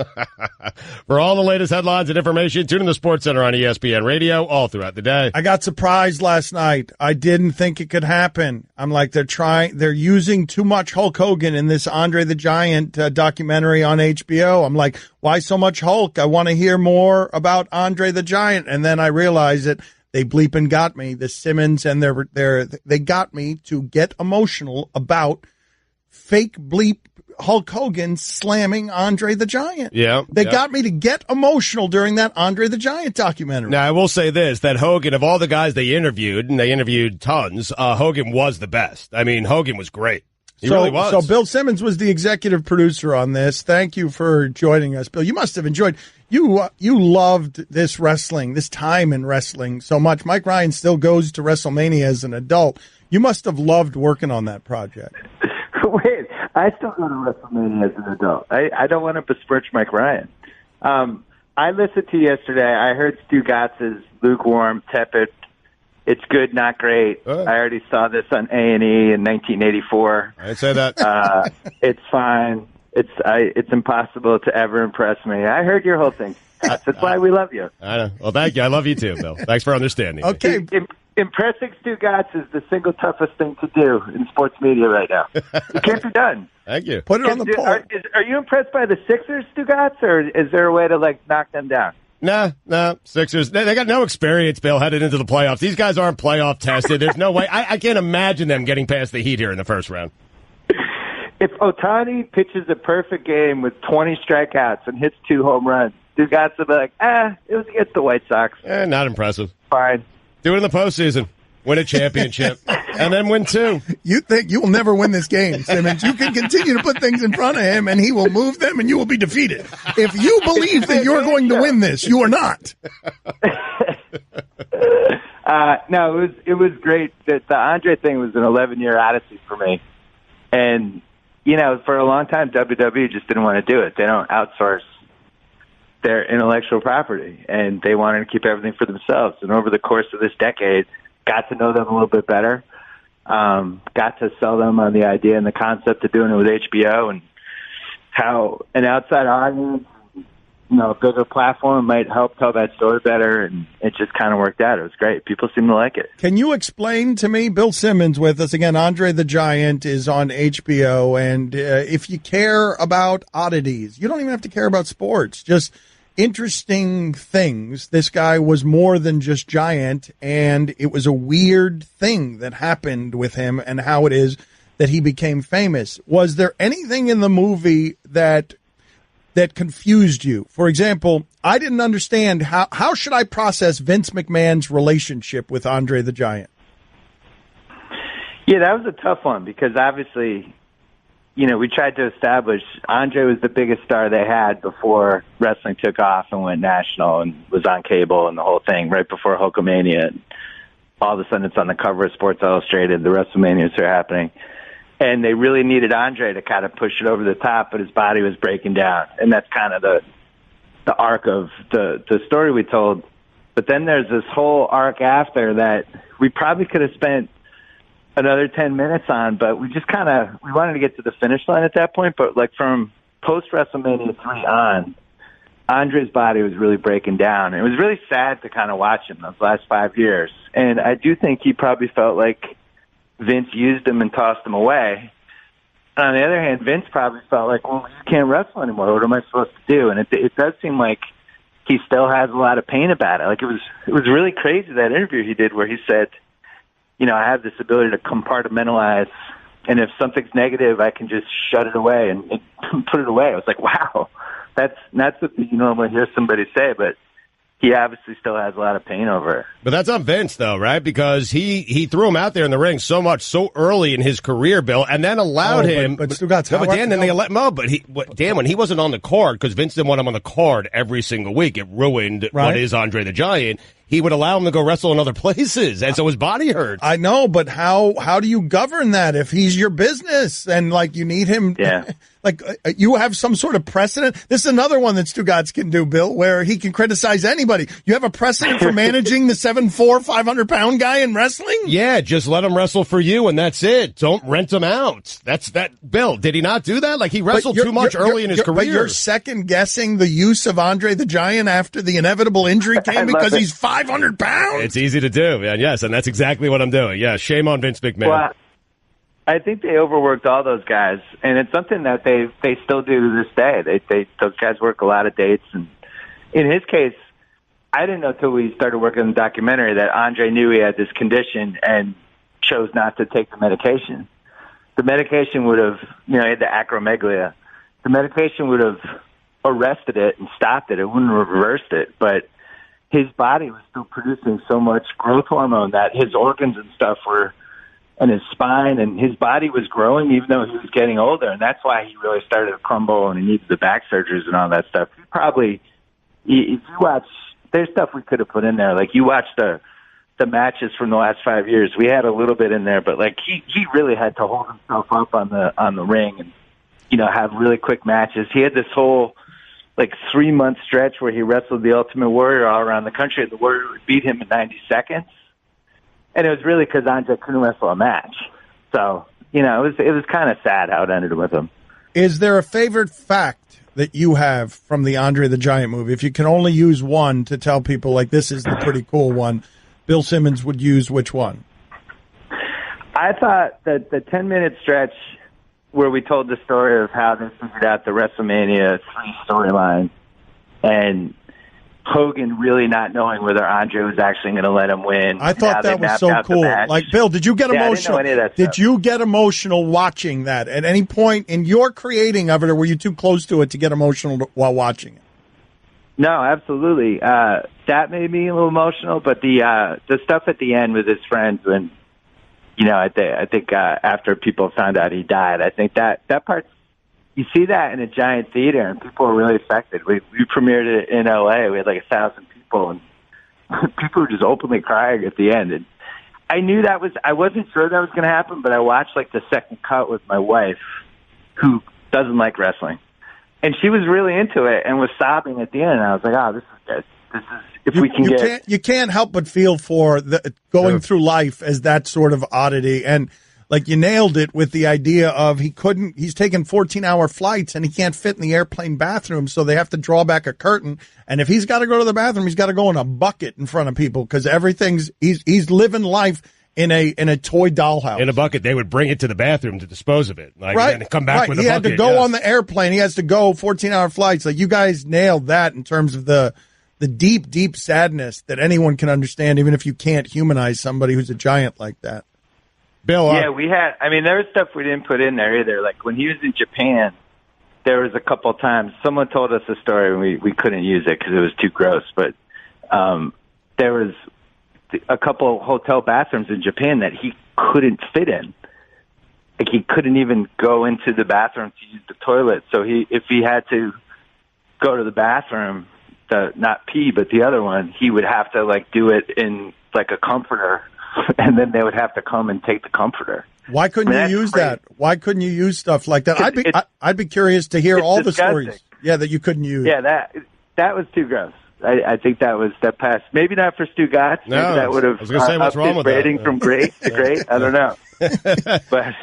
For all the latest headlines and information, tune in the SportsCenter on ESPN Radio all throughout the day. I got surprised last night. I didn't think it could happen. I'm like, they're using too much Hulk Hogan in this Andre the Giant documentary on HBO. I'm like, why so much Hulk? I want to hear more about Andre the Giant. And then I realized that they bleeping got me. The Simmons and they got me to get emotional about fake bleep Hulk Hogan slamming Andre the Giant. Yeah. They got me to get emotional during that Andre the Giant documentary. Now, I will say this, that Hogan, of all the guys they interviewed, and they interviewed tons, Hogan was the best. I mean, Hogan was great. He really was. So Bill Simmons was the executive producer on this. Thank you for joining us, Bill. You must have enjoyed. You loved this wrestling, this time in wrestling so much. Mike Ryan still goes to WrestleMania as an adult. You must have loved working on that project. Wait, I still go to WrestleMania as an adult. I don't want to besmirch Mike Ryan. I listened to yesterday. I heard Stugotz is lukewarm, tepid. It's good, not great. I already saw this on A&E in 1984. I'd say that. It's fine. It's impossible to ever impress me. I heard your whole thing. That's why we love you. I know. Well, thank you. I love you too, Bill. Thanks for understanding. Okay. Impressing Stugotz is the single toughest thing to do in sports media right now. It can't be done. Thank you. Put it on the poll. Are you impressed by the Sixers, Stugotz, or is there a way to knock them down? No. Sixers, they got no experience, Bill, headed into the playoffs. These guys aren't playoff tested. There's no way. I can't imagine them getting past the Heat here in the first round. If Ohtani pitches a perfect game with 20 strikeouts and hits 2 home runs, Stugotz will be like, it was against the White Sox. Not impressive. Fine. Do it in the postseason. win a championship, and then win 2. You think you will never win this game, Simmons. You can continue to put things in front of him, and he will move them, and you will be defeated. If you believe that you're going to win this, you are not. No, it was great. The Andre thing was an 11-year odyssey for me. And, for a long time, WWE just didn't want to do it. They don't outsource their intellectual property, and they wanted to keep everything for themselves. And over the course of this decade, got to know them a little bit better, got to sell them on the idea and the concept of doing it with HBO and how an outside audience, a bigger platform might help tell that story better, and it just kind of worked out. It was great. People seem to like it. Can you explain to me, Bill Simmons with us again, Andre the Giant is on HBO, and if you care about oddities, you don't even have to care about sports, just interesting things. This guy was more than just giant, and it was a weird thing that happened with him and how it is that he became famous. Was there anything in the movie that confused you? For example, I didn't understand how should I process Vince McMahon's relationship with Andre the Giant? Yeah, that was a tough one because obviously, we tried to establish Andre was the biggest star they had before wrestling took off and went national and was on cable and the whole thing right before Hulkamania. And all of a sudden it's on the cover of Sports Illustrated. The WrestleManias are happening. And they really needed Andre to kind of push it over the top, but his body was breaking down. And that's kind of the arc of the story we told. But then there's this whole arc after that we probably could have spent another 10 minutes on, but we just we wanted to get to the finish line at that point. But like from post-WrestleMania 3 on, Andre's body was really breaking down. It was really sad to kind of watch him those last 5 years. And I do think he probably felt like Vince used him and tossed him away. And on the other hand, Vince probably felt like, well, you can't wrestle anymore. What am I supposed to do? And it does seem like he still has a lot of pain about it. Like it was really crazy, that interview he did where he said, I have this ability to compartmentalize, and if something's negative, I can just shut it away and put it away. I was like, wow, that's not something you normally hear somebody say, but he obviously still has a lot of pain over it. But that's on Vince, though, right? Because he threw him out there in the ring so early in his career, Bill, and then allowed him. But Stugotz, Dan, then they let him out. But Dan, when he wasn't on the card, because Vince didn't want him on the card every single week, it ruined what is Andre the Giant. He would allow him to go wrestle in other places, and so his body hurts. I know, but how do you govern that if he's your business and you need him? Yeah. You have some sort of precedent. This is another one that Stugotz can do, Bill, where he can criticize anybody. You have a precedent for managing the 7'4", 500-pound guy in wrestling? Yeah, just let him wrestle for you, and that's it. Don't rent him out. That's that. Bill, did he not do that? He wrestled too much early in his career. But you're second-guessing the use of Andre the Giant after the inevitable injury came because he's 500 pounds? It's easy to do, and yes, and that's exactly what I'm doing. Yeah, shame on Vince McMahon. Well, I think they overworked all those guys, and it's something that they still do to this day. Those guys work a lot of dates, and in his case, I didn't know until we started working on the documentary that Andre knew he had this condition and chose not to take the medication. The medication would have, he had the acromegalia. The medication would have arrested it and stopped it. It wouldn't have reversed it, but his body was still producing so much growth hormone that his organs and stuff were, and his spine and his body was growing even though he was getting older. And that's why he really started to crumble and he needed the back surgeries and all that stuff. He probably, if you watch, there's stuff we could have put in there. You watch the matches from the last 5 years. We had a little bit in there, but he really had to hold himself up on the ring and, have really quick matches. He had this whole 3-month stretch where he wrestled the Ultimate Warrior all around the country, and the Warrior would beat him in 90 seconds. And it was really because Andre couldn't wrestle a match. So, it was kind of sad how it ended with him. Is there a favorite fact that you have from the Andre the Giant movie? If you can only use one to tell people, this is the pretty cool one, Bill Simmons would use which one? I thought that the 10-minute stretch where we told the story of how they figured out the WrestleMania 3 storyline and Hogan really not knowing whether Andre was actually going to let him win. I thought that was so cool. Bill, did you get emotional? I didn't know any of that stuff. Did you get emotional watching that at any point in your creating of it, or were you too close to it to get emotional while watching it? No, absolutely. That made me a little emotional, but the stuff at the end with his friends when, I think after people found out he died, I think that part, you see that in a giant theater and people are really affected. We premiered it in LA. We had like 1,000 people and people were just openly crying at the end. And I knew I wasn't sure that was going to happen, but I watched like the second cut with my wife who doesn't like wrestling. And she was really into it and was sobbing at the end. And I was like, oh, this is good. This is, if we can get... You can't help but feel for going through life as that sort of oddity. And like you nailed it with the idea of he's taking 14-hour flights and he can't fit in the airplane bathroom. So they have to draw back a curtain. And if he's got to go to the bathroom, he's got to go in a bucket in front of people because he's living life in a toy dollhouse. In a bucket, they would bring it to the bathroom to dispose of it. And come back with a bucket. He had to go on the airplane. He has to go 14-hour flights. Like you guys nailed that in terms of the deep, deep sadness that anyone can understand, even if you can't humanize somebody who's a giant like that. Bill? Yeah, there was stuff we didn't put in there either. Like when he was in Japan, there was a couple of times someone told us a story and we couldn't use it because it was too gross, but there was a couple hotel bathrooms in Japan that he couldn't fit in. Like he couldn't even go into the bathroom to use the toilet. So if he had to go to the bathroom, not pee, but the other one, he would have to like do it in like a comforter, and then they would have to come and take the comforter. Why couldn't you use that? Why couldn't you use stuff like that? I'd be curious to hear all the stories. Yeah, that you couldn't use. Yeah, that was too gross. I think that passed. Maybe not for Stugotz. No, maybe that would have what's wrong with rating that? From great to great. I don't know. But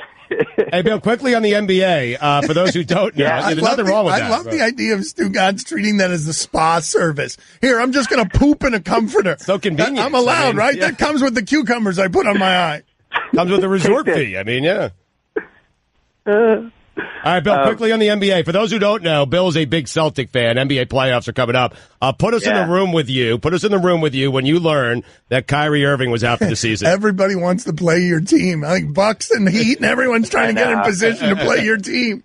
hey, Bill, quickly on the NBA, for those who don't know, there's nothing wrong with that. I love the idea of Stugotz treating that as a spa service. Here, I'm just going to poop in a comforter. So convenient. I'm allowed, right? Yeah. That comes with the cucumbers I put on my eye. Comes with the resort fee. I mean, yeah. All right, Bill, quickly on the NBA. For those who don't know, Bill's a big Celtic fan. NBA playoffs are coming up. Put us in the room with you. Put us in the room with you when you learn that Kyrie Irving was out for the season. Everybody wants to play your team. I think Bucks and Heat and everyone's trying to get in position to play your team.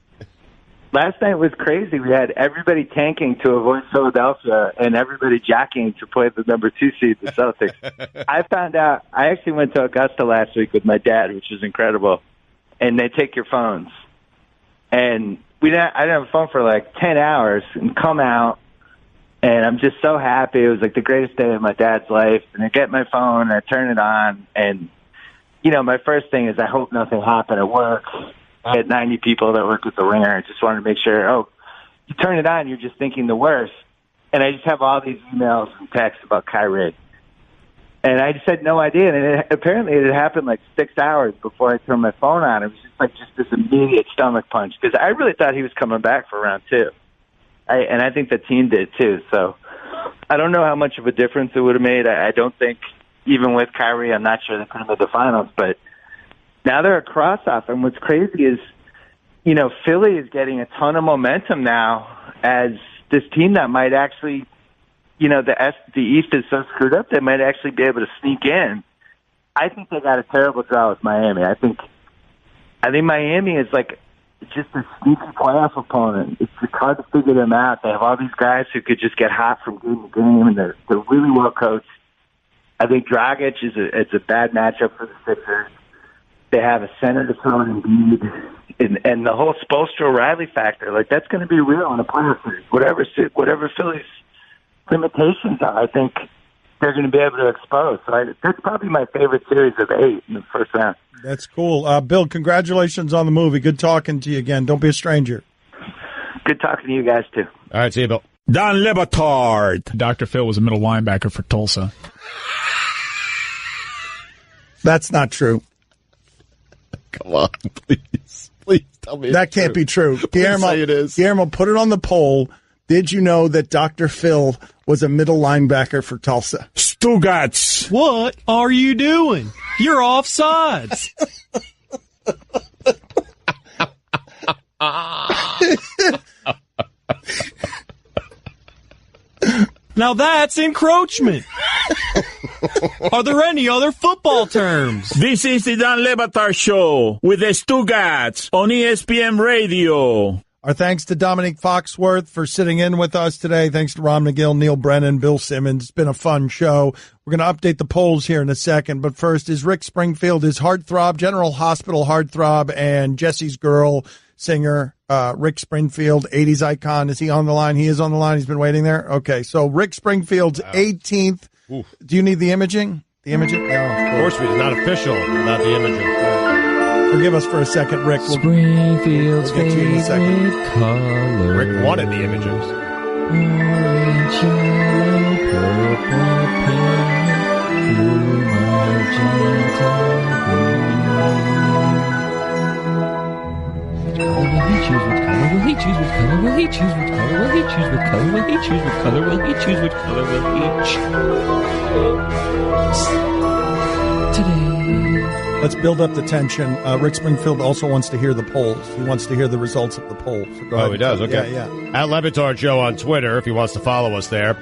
Last night was crazy. We had everybody tanking to avoid Philadelphia and everybody jacking to play the number 2 seed, the Celtics. I found out, I actually went to Augusta last week with my dad, which was incredible, and they take your phones. And I didn't have a phone for like 10 hours and come out, and I'm just so happy. It was like the greatest day of my dad's life. And I get my phone, and I turn it on, and, my first thing is I hope nothing happened at work. I had 90 people that worked with the Ringer. I just wanted to make sure, you turn it on, you're just thinking the worst. And I just have all these emails and texts about Kyrie. And I just had no idea. And apparently it had happened like 6 hours before I turned my phone on. It was just this immediate stomach punch because I really thought he was coming back for round 2. And I think the team did too. So I don't know how much of a difference it would have made. I don't think, even with Kyrie, I'm not sure they could have made the finals. But now they're a cross-off. And what's crazy is, Philly is getting a ton of momentum now as this team that might actually, the East is so screwed up, they might actually be able to sneak in. I think they got a terrible draw with Miami. I think Miami is like just a sneaky playoff opponent. It's hard to figure them out. They have all these guys who could just get hot from game to game, and they're really well coached. I think Dragic it's a bad matchup for the Sixers. They have a center to throw in Embiid, and the whole Spoelstra-Riley factor, like that's going to be real in a playoff series. Whatever Philly's limitations are, I think they're going to be able to expose. So that's probably my favorite series of 8 in the first round. That's cool. Bill, congratulations on the movie. Good talking to you again. Don't be a stranger. Good talking to you guys, too. All right, see you, Bill. Don Le Batard. Dr. Phil was a middle linebacker for Tulsa. That's not true. Come on, please. Please tell me that can't be true. Guillermo, say it is. Guillermo, put it on the poll. Did you know that Dr. Phil was a middle linebacker for Tulsa? Stugotz. What are you doing? You're offsides. Now that's encroachment. Are there any other football terms? This is the Don Le Batard Show with the Stugotz on ESPN Radio. Our thanks to Domonique Foxworth for sitting in with us today. Thanks to Ron Magill, Neal Brennan, Bill Simmons. It's been a fun show. We're going to update the polls here in a second. But first, is Rick Springfield, his heartthrob, General Hospital heartthrob, and Jesse's Girl singer, Rick Springfield, 80s icon. Is he on the line? He is on the line. He's been waiting there. Okay, so Rick Springfield's 18th. Oof. Do you need the imaging? The imaging? No, of course we do. Not official without the imaging. Forgive us for a second, Rick. Springfield's we'll get to you in a second. Color. Rick wanted the images. Orange, yellow, purple, pink, blue, magenta, green. Which color will he choose? Which color will he choose? Which color will he choose? Which color will he choose? Which color will he choose? Which color will he choose? Today. Let's build up the tension. Rick Springfield also wants to hear the polls. He wants to hear the results of the polls. So go ahead. He does? Okay. Yeah. At Levitard Show on Twitter, if he wants to follow us there.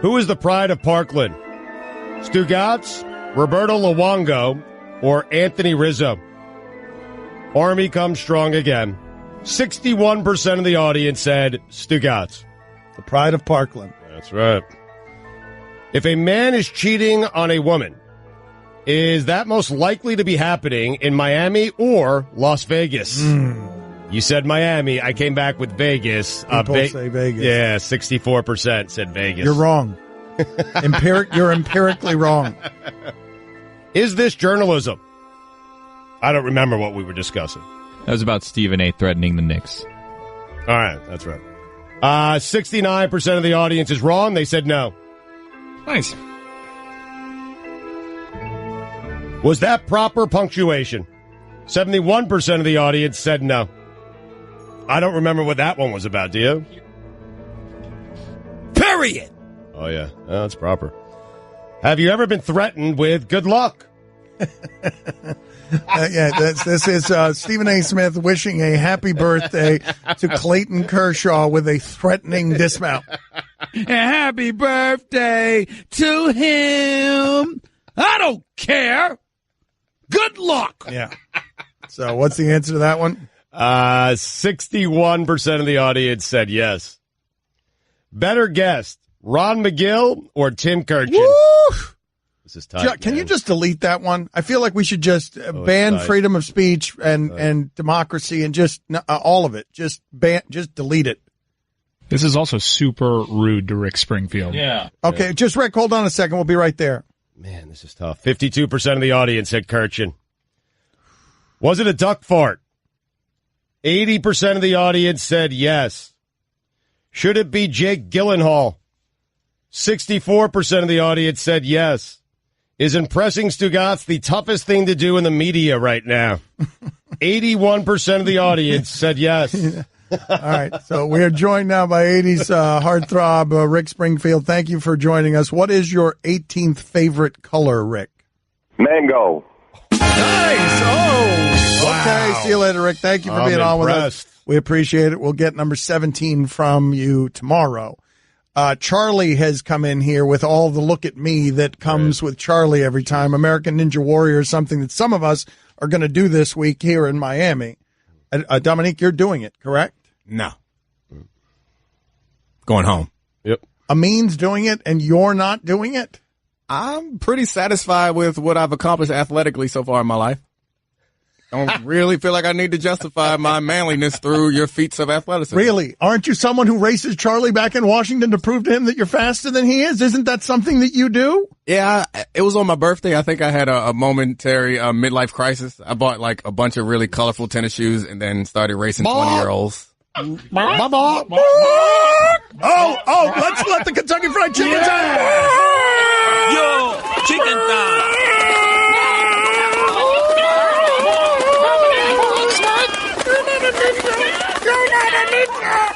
Who is the pride of Parkland? Stugotz, Roberto Luongo, or Anthony Rizzo? Army comes strong again. 61% of the audience said Stugotz. The pride of Parkland. That's right. If a man is cheating on a woman, is that most likely to be happening in Miami or Las Vegas? You said Miami. I came back with Vegas. People say Vegas. Yeah, 64% said Vegas. You're wrong. You're empirically wrong. Is this journalism? I don't remember what we were discussing. That was about Stephen A. threatening the Knicks. All right, that's right. 69% of the audience is wrong. They said no. Nice. Was that proper punctuation? 71% of the audience said no. I don't remember what that one was about, do you? Period. Oh, yeah. Oh, that's proper. Have you ever been threatened with good luck? This is Stephen A. Smith wishing a happy birthday to Clayton Kershaw with a threatening dismount. Happy birthday to him. I don't care. Good luck. Yeah. So what's the answer to that one? 61% of the audience said yes. Better guest, Ron Magill or Tim Kirchin? Woo! This is tight. Can you just delete that one? I feel like we should just ban freedom of speech and democracy and just all of it. Just delete it. This is also super rude to Rick Springfield. Yeah. Okay, just Rick, hold on a second. We'll be right there. Man, this is tough. 52% of the audience said Kirchin. Was it a duck fart? 80% of the audience said yes. Should it be Jake Gyllenhaal? 64% of the audience said yes. Is impressing Stugotz the toughest thing to do in the media right now? 81% of the audience said yes. All right, so we are joined now by 80s heartthrob Rick Springfield. Thank you for joining us. What is your 18th favorite color, Rick? Mango. Nice. Oh, wow. Okay. See you later, Rick. Thank you for being on with us. We appreciate it. We'll get number 17 from you tomorrow. Charlie has come in here with all the look at me that comes with Charlie every time. American Ninja Warrior is something that some of us are going to do this week here in Miami. Domonique, you're doing it, correct? No. Going home. Yep. Amin's doing it, and you're not doing it? I'm pretty satisfied with what I've accomplished athletically so far in my life. I don't really feel like I need to justify my manliness through your feats of athleticism. Really? Aren't you someone who races Charlie back in Washington to prove to him that you're faster than he is? Isn't that something that you do? Yeah, it was on my birthday. I think I had a momentary midlife crisis. I bought like a bunch of really colorful tennis shoes and then started racing 20-year-olds. Oh, let's let the Kentucky Fried Chicken time. Yo, chicken time. You're not a ninja!